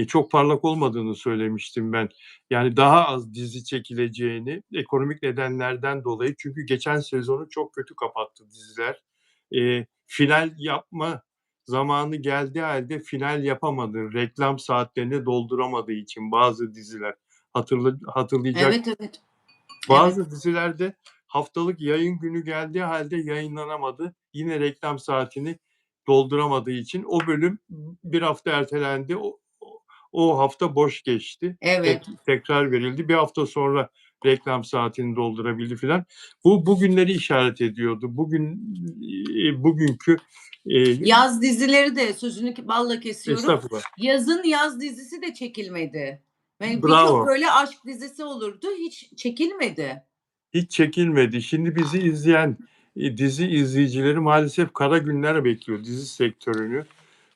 Speaker 1: çok parlak olmadığını söylemiştim ben. Yani daha az dizi çekileceğini ekonomik nedenlerden dolayı. Çünkü geçen sezonu çok kötü kapattı diziler. Final yapma zamanı geldiği halde final yapamadı. Reklam saatlerini dolduramadığı için bazı diziler. Hatırlayacak
Speaker 2: Evet, evet. Evet.
Speaker 1: bazı dizilerde haftalık yayın günü geldiği halde yayınlanamadı. Yine reklam saatini dolduramadığı için o bölüm bir hafta ertelendi. O hafta boş geçti.
Speaker 2: Evet.
Speaker 1: Tekrar verildi. Bir hafta sonra reklam saatini doldurabildi filan. Bu bugünleri işaret ediyordu. Bugünkü
Speaker 2: Yaz dizileri de sözünü balla kesiyorum.
Speaker 1: estağfurullah.
Speaker 2: Yazın yaz dizisi de çekilmedi. Ve birçok
Speaker 1: Bravo.
Speaker 2: böyle aşk dizisi olurdu. Hiç çekilmedi.
Speaker 1: Hiç çekilmedi. Şimdi bizi izleyen dizi izleyicileri maalesef kara günler bekliyor dizi sektörünü.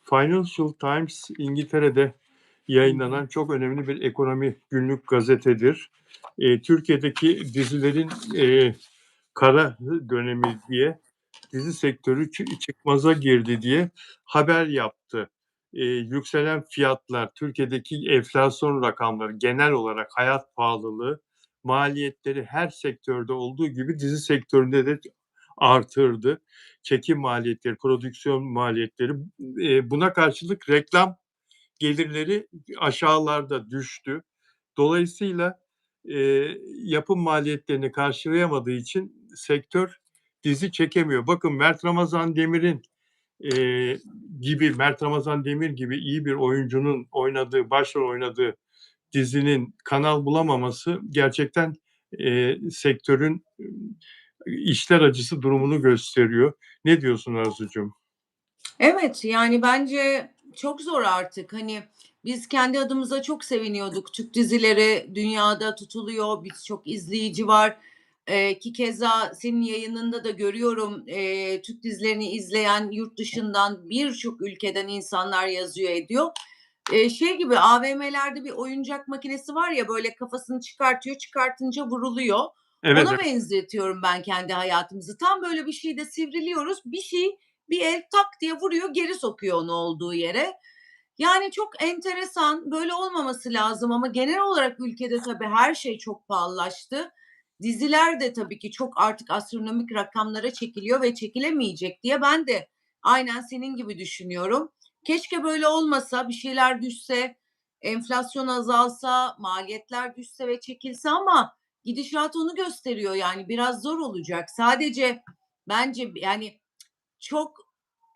Speaker 1: Financial Times İngiltere'de yayınlanan çok önemli bir ekonomi günlük gazetedir. Türkiye'deki dizilerin kara dönemi diye dizi sektörü çıkmaza girdi diye haber yaptı. Yükselen fiyatlar, Türkiye'deki enflasyon rakamları, genel olarak hayat pahalılığı, maliyetleri her sektörde olduğu gibi dizi sektöründe de artırdı. Çekim maliyetleri, prodüksiyon maliyetleri, buna karşılık reklam gelirleri aşağılarda düştü. Dolayısıyla yapım maliyetlerini karşılayamadığı için sektör dizi çekemiyor. Bakın Mert Ramazan Demir'in Mert Ramazan Demir gibi iyi bir oyuncunun başrol oynadığı dizinin kanal bulamaması gerçekten sektörün işler acısı durumunu gösteriyor. Ne diyorsun Arzucuğum?
Speaker 2: Evet, yani bence çok zor artık. Hani biz kendi adımıza çok seviniyorduk. Türk dizileri dünyada tutuluyor, birçok izleyici var. Ki keza senin yayınında da görüyorum, Türk dizilerini izleyen yurt dışından birçok ülkeden insanlar yazıyor ediyor. Şey gibi AVM'lerde bir oyuncak makinesi var ya böyle kafasını çıkartıyor, çıkartınca vuruluyor.
Speaker 1: Evet,
Speaker 2: Ona
Speaker 1: evet.
Speaker 2: benzetiyorum ben kendi hayatımızı. Tam böyle bir şeyde sivriliyoruz. Bir el tak diye vuruyor, geri sokuyor onu olduğu yere. Yani çok enteresan, böyle olmaması lazım ama genel olarak ülkede tabii her şey çok pahalılaştı. Diziler de tabii ki çok artık astronomik rakamlara çekiliyor ve çekilemeyecek diye ben de aynen senin gibi düşünüyorum. Keşke böyle olmasa, bir şeyler düşse, enflasyon azalsa, maliyetler düşse ve çekilse ama gidişat onu gösteriyor yani biraz zor olacak. Sadece bence yani çok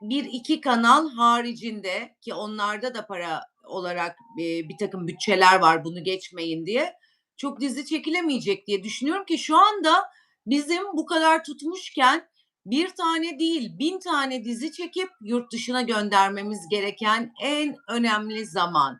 Speaker 2: bir iki kanal haricinde ki onlarda da para olarak bir takım bütçeler var bunu geçmeyin diye çok dizi çekilemeyecek diye düşünüyorum ki şu anda bizim bu kadar tutmuşken bir tane değil 1000 tane dizi çekip yurt dışına göndermemiz gereken en önemli zaman.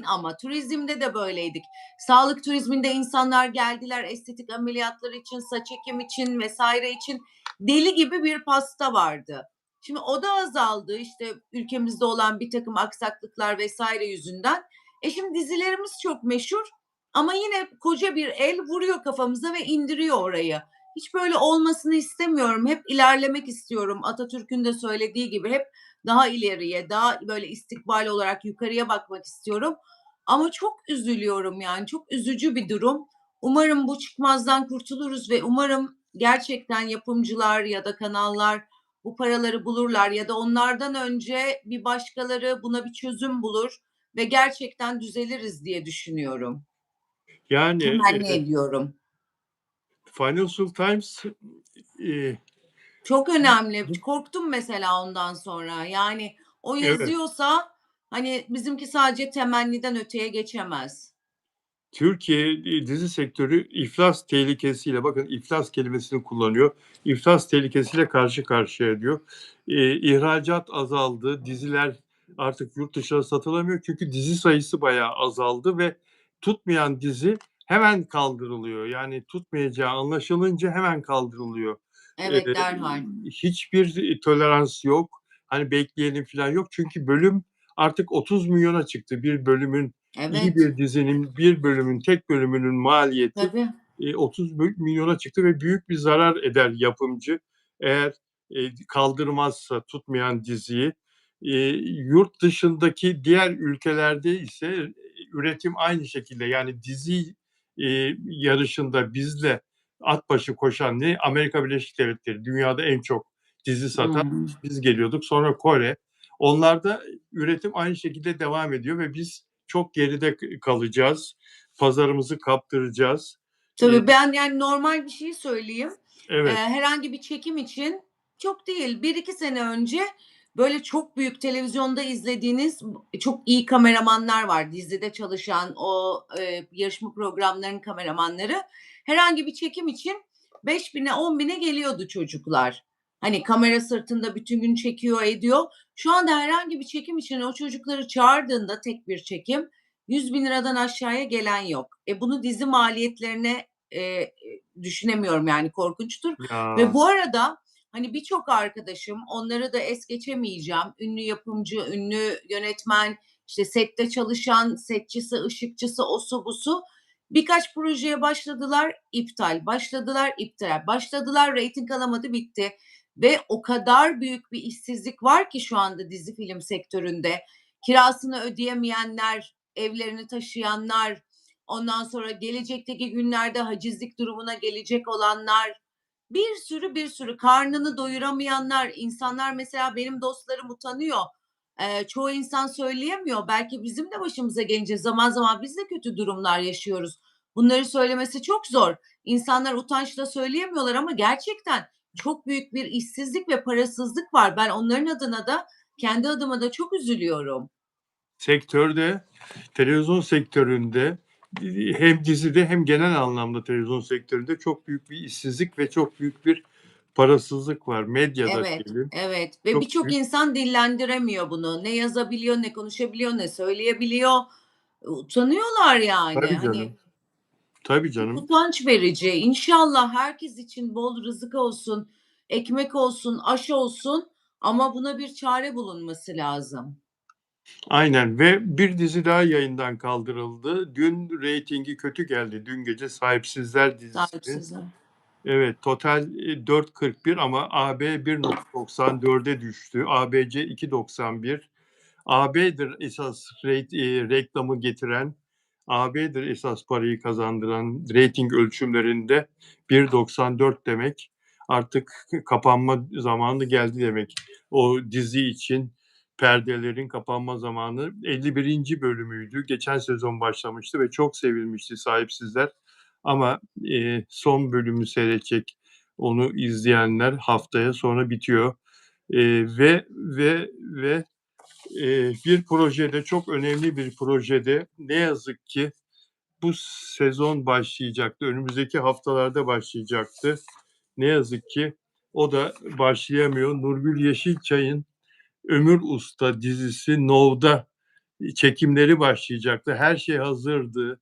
Speaker 2: Ama turizmde de böyleydik. Sağlık turizminde insanlar geldiler estetik ameliyatlar için, saç ekim için vesaire için deli gibi bir pasta vardı. Şimdi o da azaldı işte ülkemizde olan bir takım aksaklıklar vesaire yüzünden. Şimdi dizilerimiz çok meşhur ama yine koca bir el vuruyor kafamıza ve indiriyor orayı. Hiç böyle olmasını istemiyorum. Hep ilerlemek istiyorum. Atatürk'ün de söylediği gibi hep daha ileriye, daha böyle istikbal olarak yukarıya bakmak istiyorum. Ama çok üzülüyorum yani çok üzücü bir durum. Umarım bu çıkmazdan kurtuluruz ve umarım gerçekten yapımcılar ya da kanallar bu paraları bulurlar ya da onlardan önce bir başkaları buna bir çözüm bulur ve gerçekten düzeliriz diye düşünüyorum.
Speaker 1: Yani
Speaker 2: Temenni ediyorum.
Speaker 1: Financial Times e,
Speaker 2: Çok önemli. Korktum mesela ondan sonra. Yani o
Speaker 1: evet,
Speaker 2: yazıyorsa hani bizimki sadece temenniden öteye geçemez.
Speaker 1: Türkiye dizi sektörü iflas tehlikesiyle, bakın iflas kelimesini kullanıyor. İflas tehlikesiyle karşı karşıya diyor. İhracat azaldı. Diziler artık yurt dışına satılamıyor. Çünkü dizi sayısı bayağı azaldı ve tutmayan dizi hemen kaldırılıyor. Yani tutmayacağı anlaşılınca hemen kaldırılıyor. Eee,
Speaker 2: Evet, derhal.
Speaker 1: hiçbir tolerans yok. Hani bekleyelim falan yok. Çünkü bölüm artık 30 milyona çıktı. Bir bölümün İyi
Speaker 2: Evet,
Speaker 1: bir dizinin bir bölümün, tek bölümünün maliyeti
Speaker 2: tabii.
Speaker 1: 30 milyona çıktı ve büyük bir zarar eder yapımcı eğer kaldırmazsa tutmayan diziyi. Yurt dışındaki diğer ülkelerde ise üretim aynı şekilde, yani dizi yarışında bizle at başı koşan ne Amerika Birleşik Devletleri, dünyada en çok dizi satan
Speaker 2: Hımm.
Speaker 1: biz geliyorduk. Sonra Kore. Onlarda üretim aynı şekilde devam ediyor ve biz çok geride kalacağız. Pazarımızı kaptıracağız. Eee,
Speaker 2: Tabii ben yani normal bir şey söyleyeyim.
Speaker 1: evet,
Speaker 2: Herhangi bir çekim için çok değil, 1-2 sene önce böyle çok büyük televizyonda izlediğiniz çok iyi kameramanlar var. Dizide çalışan o, yarışma programlarının kameramanları. Herhangi bir çekim için 5.000'e 10.000'e geliyordu çocuklar. Hani kamera sırtında bütün gün çekiyor ediyor. Şu anda herhangi bir çekim için o çocukları çağırdığında tek bir çekim 100.000 liradan aşağıya gelen yok. Bunu dizi maliyetlerine düşünemiyorum yani korkunçtur. Ve
Speaker 1: ya,
Speaker 2: bu arada hani birçok arkadaşım, onları da es geçemeyeceğim. Ünlü yapımcı, ünlü yönetmen, işte sette çalışan, setçisi, ışıkçısı, osu busu. Birkaç projeye başladılar, iptal. Başladılar, iptal. Başladılar, reyting alamadı, bitti. Ve o kadar büyük bir işsizlik var ki şu anda dizi film sektöründe. Kirasını ödeyemeyenler, evlerini taşıyanlar, ondan sonra gelecekteki günlerde hacizlik durumuna gelecek olanlar, bir sürü karnını doyuramayanlar, insanlar mesela benim dostlarım utanıyor. Çoğu insan söyleyemiyor. Belki bizim de başımıza gelecek. Zaman zaman biz de kötü durumlar yaşıyoruz. Bunları söylemesi çok zor. İnsanlar utançla söyleyemiyorlar ama gerçekten çok büyük bir işsizlik ve parasızlık var. Ben onların adına da kendi adıma da çok üzülüyorum.
Speaker 1: Sektörde, televizyon sektöründe hem dizide hem genel anlamda televizyon sektöründe çok büyük bir işsizlik ve çok büyük bir parasızlık var. Medyada
Speaker 2: Evet,
Speaker 1: diyelim.
Speaker 2: evet ve
Speaker 1: Çok
Speaker 2: birçok
Speaker 1: büyük.
Speaker 2: insan dillendiremiyor bunu. Ne yazabiliyor, ne konuşabiliyor, ne söyleyebiliyor. Utanıyorlar yani.
Speaker 1: Tabii
Speaker 2: Hani
Speaker 1: canım. Tabii
Speaker 2: çok
Speaker 1: canım.
Speaker 2: utanç verici. İnşallah herkes için bol rızık olsun, ekmek olsun, aş olsun ama buna bir çare bulunması lazım.
Speaker 1: Aynen ve bir dizi daha yayından kaldırıldı. Dün reytingi kötü geldi. Dün gece Sahipsizler dizisi.
Speaker 2: Sahipsizler.
Speaker 1: Evet, total 4.41 ama AB 1.94'e düştü. ABC 2.91. AB'dir esas reklamı getiren, AB'dir esas parayı kazandıran reyting ölçümlerinde 1.94 demek. Artık kapanma zamanı geldi demek. O dizi için perdelerin kapanma zamanı 51. bölümüydü. Geçen sezon başlamıştı ve çok sevilmişti Sahipsizler. Ama son bölümü seyredecek onu izleyenler haftaya sonra bitiyor. Ve bir projede, çok önemli bir projede ne yazık ki bu sezon başlayacaktı. Önümüzdeki haftalarda başlayacaktı. Ne yazık ki o da başlayamıyor. Nurgül Yeşilçay'ın Ömür Usta dizisi Nov'da çekimleri başlayacaktı. Her şey hazırdı.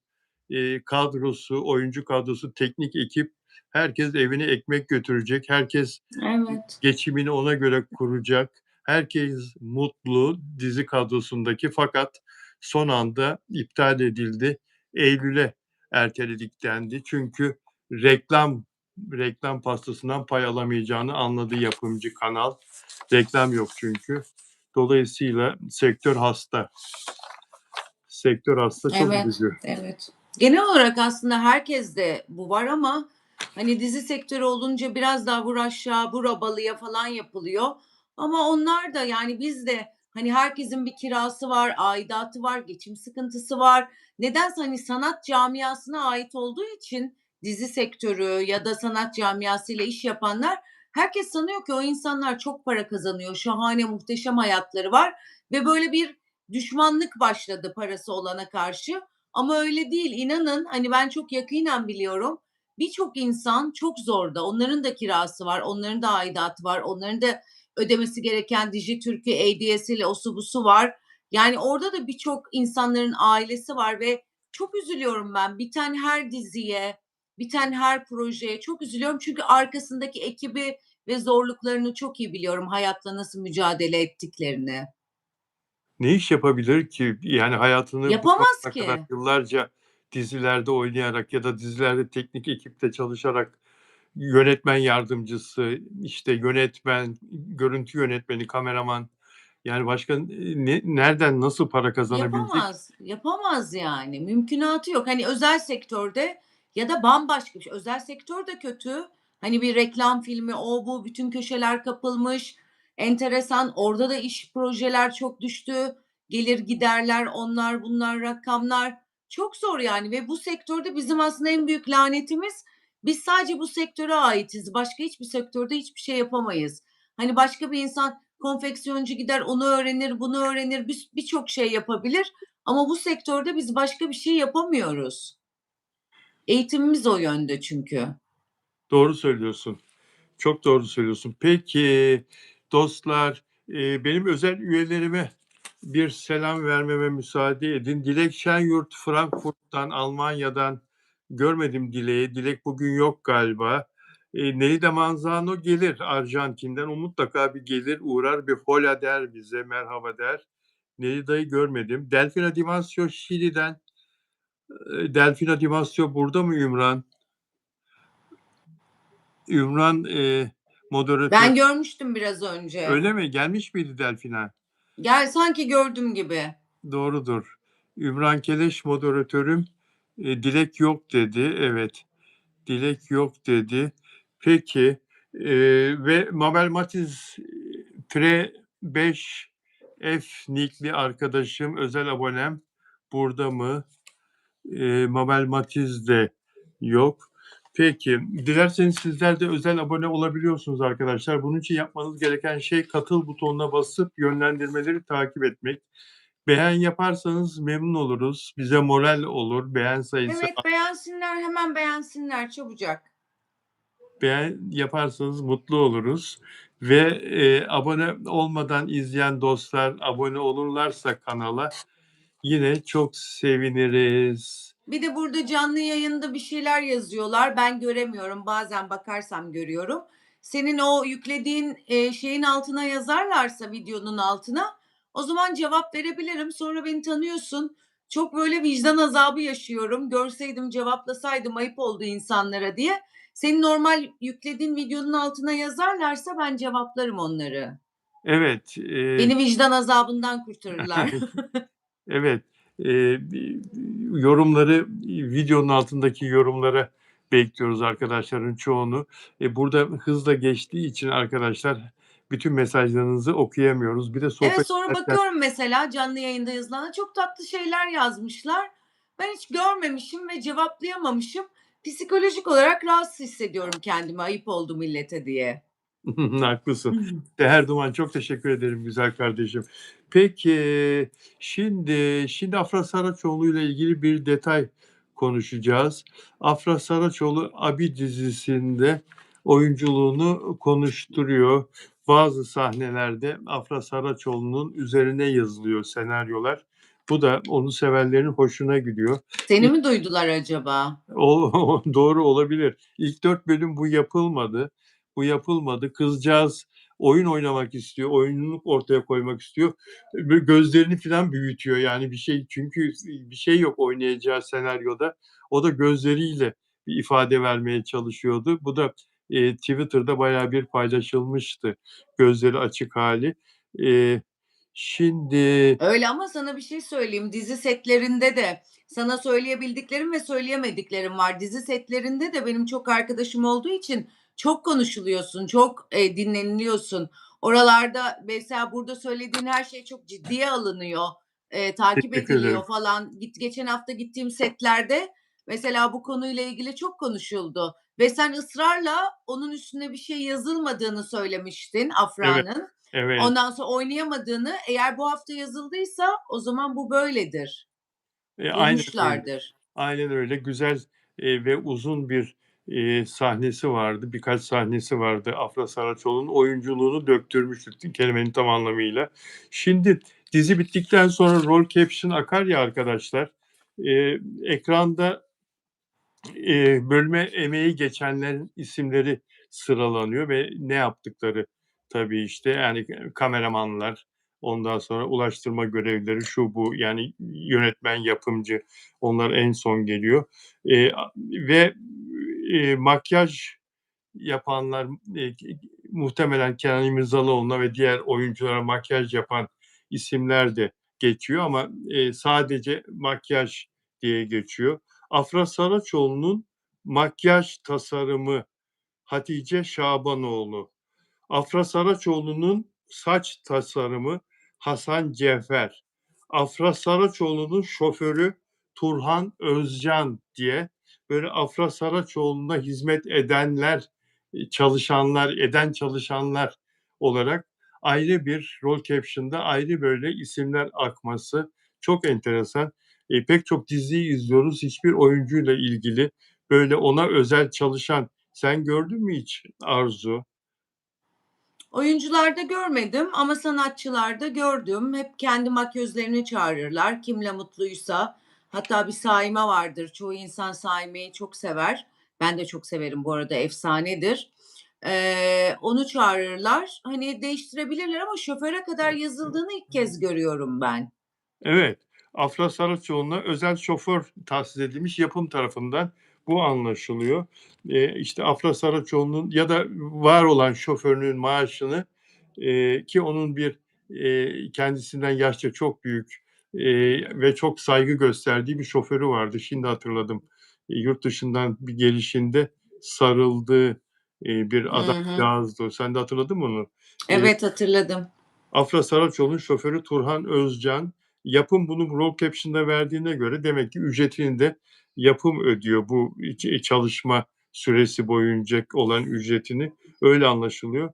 Speaker 1: Kadrosu, oyuncu kadrosu, teknik ekip, herkes evine ekmek götürecek. Herkes
Speaker 2: Evet.
Speaker 1: geçimini ona göre kuracak. Herkes mutlu dizi kadrosundaki fakat son anda iptal edildi. Eylül'e erteledik dendi. Çünkü reklam pastasından pay alamayacağını anladı yapımcı kanal. Reklam yok çünkü. Dolayısıyla sektör hasta. Sektör hasta, çok
Speaker 2: Evet,
Speaker 1: üzücü.
Speaker 2: evet. Genel olarak aslında herkeste bu var ama hani dizi sektörü olunca biraz daha vur aşağı, vur abalıya falan yapılıyor. Ama onlar da yani biz de hani herkesin bir kirası var, aidatı var, geçim sıkıntısı var. Nedense hani sanat camiasına ait olduğu için dizi sektörü ya da sanat camiasıyla iş yapanlar herkes sanıyor ki o insanlar çok para kazanıyor, şahane, muhteşem hayatları var ve böyle bir düşmanlık başladı parası olana karşı ama öyle değil. İnanın hani ben çok yakinen biliyorum. Birçok insan çok zorda. Onların da kirası var, onların da aidatı var, onların da ödemesi gereken Dijitürk'ü, ADS'iyle osu busu var. Yani orada da birçok insanların ailesi var ve çok üzülüyorum ben. Biten her diziye, biten her projeye çok üzülüyorum. Çünkü arkasındaki ekibi ve zorluklarını çok iyi biliyorum hayatla nasıl mücadele ettiklerini.
Speaker 1: Ne iş yapabilir ki? Yani hayatını bu
Speaker 2: Yapamaz
Speaker 1: zamana kadar
Speaker 2: ki.
Speaker 1: yıllarca dizilerde oynayarak ya da dizilerde teknik ekipte çalışarak yönetmen yardımcısı, işte yönetmen, görüntü yönetmeni, kameraman yani başka nereden nasıl para kazanabilecek?
Speaker 2: Yapamaz, yapamaz yani. Mümkünatı yok. Hani özel sektörde ya da bambaşka bir şey. Özel sektör de kötü. Hani bir reklam filmi, o bu, bütün köşeler kapılmış. Enteresan. Orada da iş projeler çok düştü. Gelir giderler, onlar bunlar, rakamlar. Çok zor yani ve bu sektörde bizim aslında en büyük lanetimiz biz sadece bu sektöre aitiz. Başka hiçbir sektörde hiçbir şey yapamayız. Hani başka bir insan konfeksiyoncu gider onu öğrenir, bunu öğrenir, birçok şey yapabilir ama bu sektörde biz başka bir şey yapamıyoruz. Eğitimimiz o yönde çünkü.
Speaker 1: Doğru söylüyorsun. Çok doğru söylüyorsun. Peki dostlar, benim özel üyelerime bir selam vermeme müsaade edin. Dilek Şenyurt Frankfurt'tan, Almanya'dan görmedim Dilek'i. Dilek bugün yok galiba. Nelly Manzano gelir Arjantin'den. O mutlaka bir gelir, uğrar, bir hola der bize, merhaba der. Nelly'yi görmedim. Delfina Di Masio Şili'den. Delfina Di Masio burada mı Ümran? Ümran moderatör.
Speaker 2: Ben görmüştüm biraz önce.
Speaker 1: Öyle mi? Gelmiş miydi Delfina?
Speaker 2: Gel sanki gördüm gibi.
Speaker 1: Doğrudur. Ümran Keleş moderatörüm. Dilek yok dedi. Evet. Dilek yok dedi. Peki. Ve Mabel Matiz Pre 5 F nickli arkadaşım, özel abonem burada mı? Mabel Matiz de yok. Peki. Dilerseniz sizler de özel abone olabiliyorsunuz arkadaşlar. Bunun için yapmanız gereken şey katıl butonuna basıp yönlendirmeleri takip etmek. Beğen yaparsanız memnun oluruz. Bize moral olur. Beğen sayısı
Speaker 2: Evet, beğensinler, hemen beğensinler çabucak.
Speaker 1: beğen yaparsanız mutlu oluruz. Ve abone olmadan izleyen dostlar abone olurlarsa kanala yine çok seviniriz.
Speaker 2: Bir de burada canlı yayında bir şeyler yazıyorlar. Ben göremiyorum. Bazen bakarsam görüyorum. Senin o yüklediğin şeyin altına yazarlarsa videonun altına o zaman cevap verebilirim. Sonra beni tanıyorsun. Çok böyle vicdan azabı yaşıyorum. Görseydim cevaplasaydım ayıp oldu insanlara diye. Senin normal yüklediğin videonun altına yazarlarsa ben cevaplarım onları.
Speaker 1: Evet.
Speaker 2: Beni vicdan azabından kurtarırlar.
Speaker 1: Evet. Yorumları, videonun altındaki yorumlara bekliyoruz arkadaşların çoğunu. Burada hızla geçtiği için arkadaşlar bütün mesajlarınızı okuyamıyoruz. Bir de sohbet
Speaker 2: Evet, sonra
Speaker 1: ederken
Speaker 2: bakıyorum mesela canlı yayında yazılana çok tatlı şeyler yazmışlar. Ben hiç görmemişim ve cevaplayamamışım. Psikolojik olarak rahatsız hissediyorum kendimi ayıp oldu millete diye.
Speaker 1: haklısın. Seher Duman, çok teşekkür ederim güzel kardeşim. Peki, şimdi Afra Saraçoğlu ile ilgili bir detay konuşacağız. Afra Saraçoğlu Abi dizisinde oyunculuğunu konuşturuyor. Bazı sahnelerde Afra Saraçoğlu'nun üzerine yazılıyor senaryolar. Bu da onun severlerin hoşuna gidiyor.
Speaker 2: Seni mi duydular acaba?
Speaker 1: Doğru olabilir. İlk 4 bölüm bu yapılmadı. Bu yapılmadı. Kızcağız oyun oynamak istiyor, oyununu ortaya koymak istiyor. Böyle gözlerini filan büyütüyor. Yani bir şey, çünkü bir şey yok oynayacağı senaryoda. O da gözleriyle bir ifade vermeye çalışıyordu. Bu da Twitter'da bayağı bir paylaşılmıştı. Gözleri açık hali. Eee, şimdi
Speaker 2: Öyle ama sana bir şey söyleyeyim. Dizi setlerinde de sana söyleyebildiklerim ve söyleyemediklerim var. Dizi setlerinde de benim çok arkadaşım olduğu için çok konuşuluyorsun, çok dinleniliyorsun. Oralarda mesela burada söylediğin her şey çok ciddiye alınıyor, takip
Speaker 1: Teşekkür ederim.
Speaker 2: ediliyor falan. Geçen hafta gittiğim setlerde mesela bu konuyla ilgili çok konuşuldu ve sen ısrarla onun üstüne bir şey yazılmadığını söylemiştin
Speaker 1: Evet,
Speaker 2: Afra'nın.
Speaker 1: evet.
Speaker 2: Ondan sonra oynayamadığını, eğer bu hafta yazıldıysa o zaman bu böyledir.
Speaker 1: Aynen öyle.
Speaker 2: Bulmuşlardır.
Speaker 1: Aynen öyle. Güzel, ve uzun bir, sahnesi vardı. Birkaç sahnesi vardı. Afra Saraçoğlu'nun oyunculuğunu döktürmüştü kelimenin tam anlamıyla. Şimdi dizi bittikten sonra roll caption akar ya arkadaşlar. Ekranda bölüme emeği geçenlerin isimleri sıralanıyor ve ne yaptıkları, tabii işte yani kameramanlar, ondan sonra ulaştırma görevlileri, şu bu, yani yönetmen, yapımcı, onlar en son geliyor. Ve makyaj yapanlar, muhtemelen Kenan İmirzalıoğlu'na ve diğer oyunculara makyaj yapan isimler de geçiyor ama sadece makyaj diye geçiyor. Afra Saraçoğlu'nun makyaj tasarımı Hatice Şabanoğlu. Afra Saraçoğlu'nun saç tasarımı Hasan Cevher. Afra Saraçoğlu'nun şoförü Turhan Özcan diye böyle Afra Saraçoğlu'na hizmet edenler, çalışanlar olarak ayrı bir rol caption'da ayrı böyle isimler akması çok enteresan. Pek çok diziyi izliyoruz. Hiçbir oyuncuyla ilgili böyle ona özel çalışan sen gördün mü hiç Arzu?
Speaker 2: Oyuncularda görmedim ama sanatçılarda gördüm. Hep kendi makyözlerini çağırırlar. Kimle mutluysa. Hatta bir Saime vardır. Çoğu insan Saime'yi çok sever. Ben de çok severim bu arada, efsanedir. Onu çağırırlar. Hani değiştirebilirler ama şoföre kadar yazıldığını ilk kez görüyorum ben.
Speaker 1: Evet, Afra Saraçoğlu'na özel şoför tahsis edilmiş yapım tarafından bu anlaşılıyor. İşte Afra Saraçoğlu'nun ya da var olan şoförünün maaşını, ki onun bir, kendisinden yaşça çok büyük, ve çok saygı gösterdiği bir şoförü vardı. Şimdi hatırladım. Yurt dışından bir gelişinde sarıldığı,
Speaker 2: Hı
Speaker 1: bir
Speaker 2: hı.
Speaker 1: adamcağızdı. Sen de hatırladın mı onu? Eee
Speaker 2: Evet, hatırladım.
Speaker 1: Afra Saraçoğlu'nun şoförü Turhan Özcan. Yapım bunu roll caption'da verdiğine göre demek ki ücretini de yapım ödüyor. Bu çalışma süresi boyunca olan ücretini. Öyle anlaşılıyor.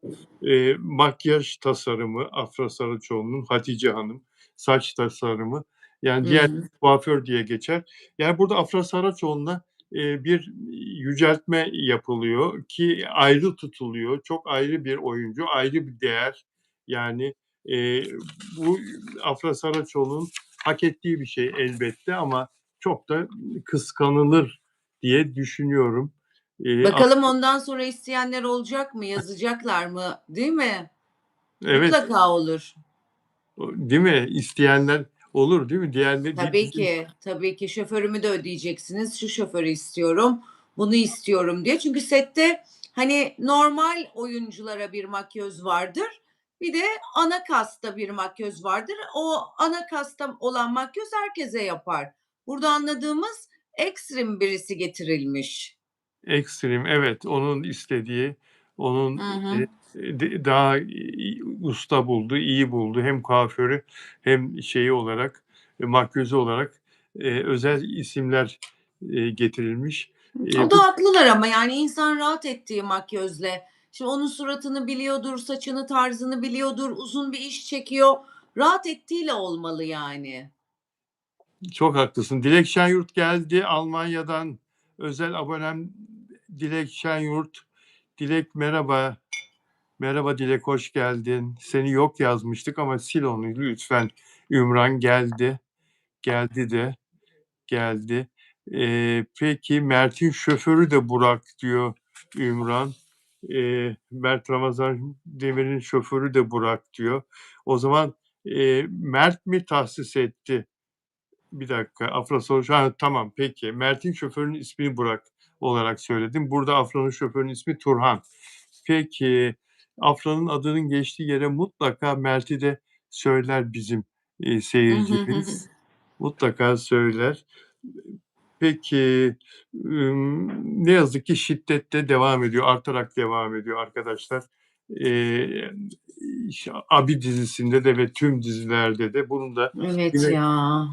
Speaker 1: Makyaj tasarımı Afra Saraçoğlu'nun, Hatice Hanım. Saç tasarımı, yani
Speaker 2: Hı
Speaker 1: diğer
Speaker 2: hı.
Speaker 1: kuaför diye geçer. Yani burada Afra Saraçoğlu'na, bir yüceltme yapılıyor ki ayrı tutuluyor. Çok ayrı bir oyuncu, ayrı bir değer. Yani, eee, bu Afra Saraçoğlu'nun hak ettiği bir şey elbette ama çok da kıskanılır diye düşünüyorum. A
Speaker 2: Bakalım ondan sonra isteyenler olacak mı? Yazacaklar mı? Değil mi?
Speaker 1: Evet,
Speaker 2: Mutlaka olur.
Speaker 1: değil mi? İsteyenler olur, değil mi?
Speaker 2: Tabii ki, tabii ki. Şoförümü de ödeyeceksiniz. Şu şoförü istiyorum, bunu istiyorum diye. Çünkü sette hani normal oyunculara bir makyöz vardır. Bir de ana kasta bir makyöz vardır. O ana kasta olan makyöz herkese yapar. Burada anladığımız ekstrem birisi getirilmiş.
Speaker 1: Ekstrem, evet, onun istediği,
Speaker 2: Hı
Speaker 1: onun,
Speaker 2: hı.
Speaker 1: daha usta buldu, iyi buldu. Hem kuaförü hem şeyi olarak, makyözü olarak, özel isimler, getirilmiş.
Speaker 2: O da
Speaker 1: Bu
Speaker 2: haklılar ama yani insan rahat ettiği makyözle. Şimdi onun suratını biliyordur, saçını, tarzını biliyordur, uzun bir iş çekiyor. Rahat ettiğiyle olmalı yani.
Speaker 1: Çok haklısın. Dilek Şenyurt geldi Almanya'dan. Özel abonem Dilek Şenyurt. Dilek merhaba. Merhaba Dilek, hoş geldin. Seni yok yazmıştık ama sil onu lütfen. Ümran geldi. Geldi de geldi. Peki Mert'in şoförü de Burak diyor Ümran. Mert Ramazan Demir'in şoförü de Burak diyor. O zaman Mert mi tahsis etti? Bir dakika. Afra Sonuç. Ha, tamam peki. Mert'in şoförünün ismini Burak olarak söyledim. Burada Afra'nın şoförünün ismi Turhan. Peki Afra'nın adının geçtiği yere mutlaka Mert'i de söyler bizim seyircimiz. Mutlaka söyler. Peki ne yazık ki şiddet de devam ediyor. Artarak devam ediyor arkadaşlar. Eee Abi dizisinde de ve tüm dizilerde de bunu da
Speaker 2: Evet
Speaker 1: yine
Speaker 2: ya.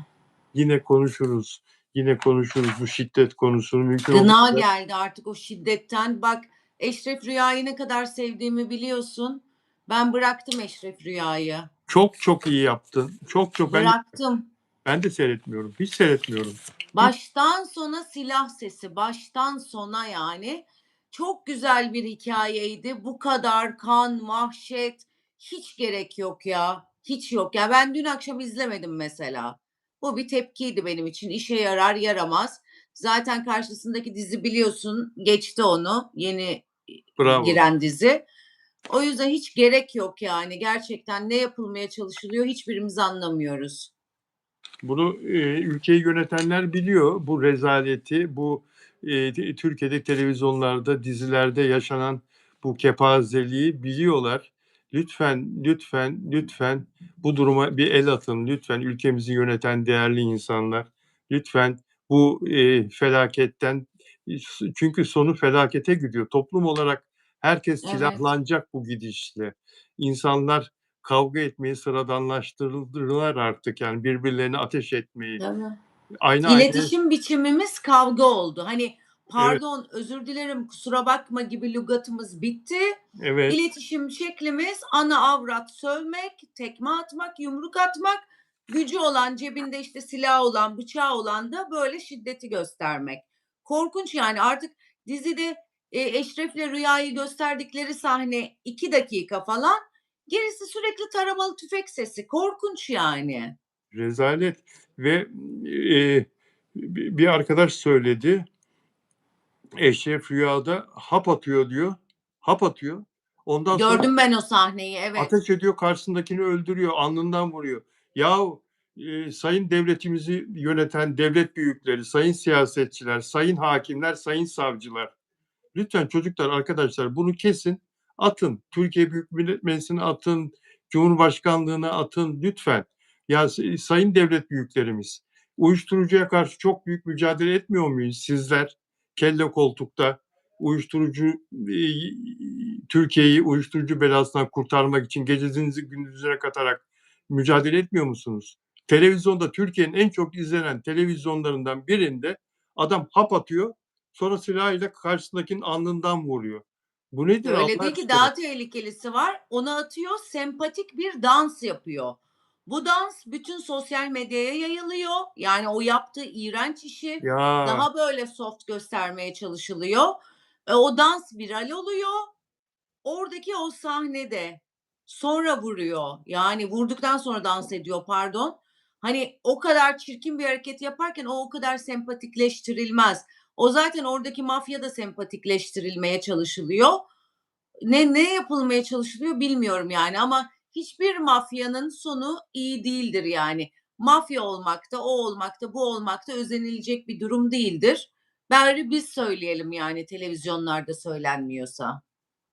Speaker 1: Yine konuşuruz. Yine konuşuruz bu şiddet konusunu mümkün olduğu
Speaker 2: Gına
Speaker 1: kadar.
Speaker 2: geldi artık o şiddetten. Bak, Eşref Rüya'yı ne kadar sevdiğimi biliyorsun. Ben bıraktım Eşref Rüya'yı.
Speaker 1: Çok çok iyi yaptın. Çok çok
Speaker 2: Bıraktım.
Speaker 1: ben de seyretmiyorum. Hiç seyretmiyorum. Hiç
Speaker 2: Baştan sona silah sesi, baştan sona yani. Çok güzel bir hikâyeydi. Bu kadar kan, vahşet hiç gerek yok ya. Hiç yok. Ya, ben dün akşam izlemedim mesela. Bu bir tepkiydi benim için. İşe yarar, yaramaz. Zaten karşısındaki dizi biliyorsun, geçti onu. Yeni,
Speaker 1: bravo.
Speaker 2: giren dizi. O yüzden hiç gerek yok yani. Gerçekten ne yapılmaya çalışılıyor hiçbirimiz anlamıyoruz.
Speaker 1: Bunu, ülkeyi yönetenler biliyor bu rezaleti, bu, Türkiye'de televizyonlarda, dizilerde yaşanan bu kepazeliği biliyorlar. Lütfen, lütfen, lütfen bu duruma bir el atın. Lütfen ülkemizi yöneten değerli insanlar. Lütfen bu, felaketten çünkü sonu felakete gidiyor. Toplum olarak herkes
Speaker 2: Evet,
Speaker 1: silahlanacak bu gidişle. İnsanlar kavga etmeyi sıradanlaştırdılar artık, yani birbirlerine ateş etmeyi.
Speaker 2: tabii.
Speaker 1: Aynı aynaya
Speaker 2: İletişim biçimimiz kavga oldu. Hani,
Speaker 1: Evet,
Speaker 2: pardon, özür dilerim, kusura bakma gibi lügatımız bitti.
Speaker 1: evet.
Speaker 2: İletişim şeklimiz ana avrat sövmek, tekme atmak, yumruk atmak, gücü olan, cebinde, işte, silahı olan, bıçağı olan da böyle şiddeti göstermek. Korkunç yani artık dizide, Eşref'le Rüya'yı gösterdikleri sahne 2 dakika falan, gerisi sürekli taramalı tüfek sesi. Korkunç yani.
Speaker 1: Rezalet ve, bir arkadaş söyledi. Eşref rüyada hap atıyor diyor. Hap atıyor. Ondan sonra
Speaker 2: Gördüm ben o sahneyi, evet.
Speaker 1: ateş ediyor, karşısındakini öldürüyor, alnından vuruyor. Yahu sayın devletimizi yöneten devlet büyükleri, sayın siyasetçiler, sayın hakimler, sayın savcılar. Lütfen çocuklar, arkadaşlar bunu kesin. Atın. Türkiye Büyük Millet Meclisi'ne atın. Cumhurbaşkanlığına atın. Lütfen. Ya sayın devlet büyüklerimiz, uyuşturucuya karşı çok büyük mücadele etmiyor muyuz sizler? Kelle koltukta uyuşturucu Türkiye'yi uyuşturucu belasından kurtarmak için gecenizi gündüzüne katarak mücadele etmiyor musunuz? Televizyonda Türkiye'nin en çok izlenen televizyonlarından birinde adam hap atıyor, sonra silahıyla karşısındakinin alnından vuruyor. Bu nedir
Speaker 2: Öyle
Speaker 1: Allah
Speaker 2: değil ki,
Speaker 1: aşkına?
Speaker 2: daha tehlikelisi var. Onu atıyor, sempatik bir dans yapıyor. Bu dans bütün sosyal medyaya yayılıyor. Yani o yaptığı iğrenç işi
Speaker 1: Ya
Speaker 2: daha böyle soft göstermeye çalışılıyor. O dans viral oluyor. Oradaki o sahnede sonra vuruyor. Yani vurduktan sonra dans ediyor, pardon. Hani o kadar çirkin bir hareket yaparken o kadar sempatikleştirilmez. O zaten oradaki mafya da sempatikleştirilmeye çalışılıyor. Ne yapılmaya çalışılıyor bilmiyorum yani, ama hiçbir mafyanın sonu iyi değildir yani. Mafya olmakta, o olmakta, bu olmakta özenilecek bir durum değildir. Bari biz söyleyelim yani, televizyonlarda söylenmiyorsa.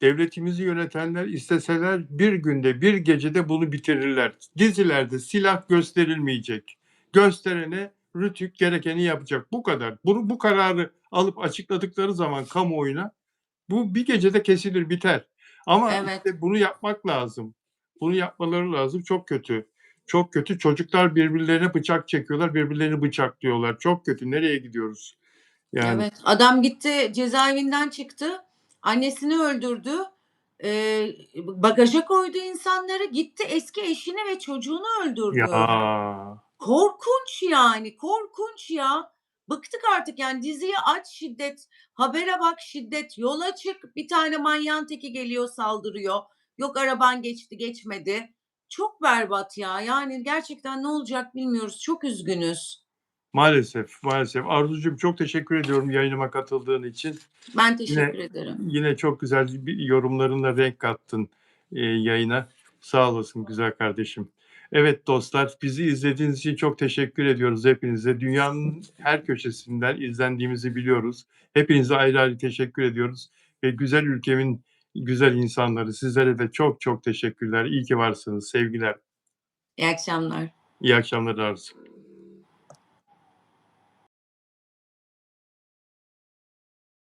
Speaker 1: devletimizi yönetenler isteseler bir günde, bir gecede bunu bitirirler. Dizilerde silah gösterilmeyecek. Gösterene Rütük gerekeni yapacak. Bu kadar. Bu kararı alıp açıkladıkları zaman kamuoyuna bu bir gecede kesilir, biter. Ama
Speaker 2: Evet,
Speaker 1: işte bunu yapmak lazım. Bunu yapmaları lazım. Çok kötü. Çok kötü. Çocuklar birbirlerine bıçak çekiyorlar, birbirlerini bıçaklıyorlar. Çok kötü. Nereye gidiyoruz? Yani
Speaker 2: evet. Adam gitti, cezaevinden çıktı. Annesini öldürdü. Bagaja koydu insanları. Gitti eski eşini ve çocuğunu
Speaker 1: ya
Speaker 2: öldürdü. Korkunç yani, korkunç ya. Bıktık artık yani, diziyi aç şiddet, habere bak şiddet, yola çık bir tane manyağın teki geliyor saldırıyor. Yok araban geçti geçmedi. Çok berbat ya. Yani gerçekten ne olacak bilmiyoruz. Çok üzgünüz.
Speaker 1: maalesef, maalesef. Arzucuğum çok teşekkür ediyorum yayınıma katıldığın için.
Speaker 2: Ben
Speaker 1: Yine
Speaker 2: teşekkür ederim.
Speaker 1: yine çok güzel bir yorumlarınla renk kattın yayına. Sağ olasın güzel kardeşim. Evet dostlar, bizi izlediğiniz için çok teşekkür ediyoruz hepinize. Dünyanın her köşesinden izlendiğimizi biliyoruz. Hepinize ayrı ayrı teşekkür ediyoruz. Ve güzel ülkemin güzel insanları, sizlere de çok çok teşekkürler. İyi ki varsınız. Sevgiler.
Speaker 2: İyi akşamlar.
Speaker 1: İyi akşamlar Arzu.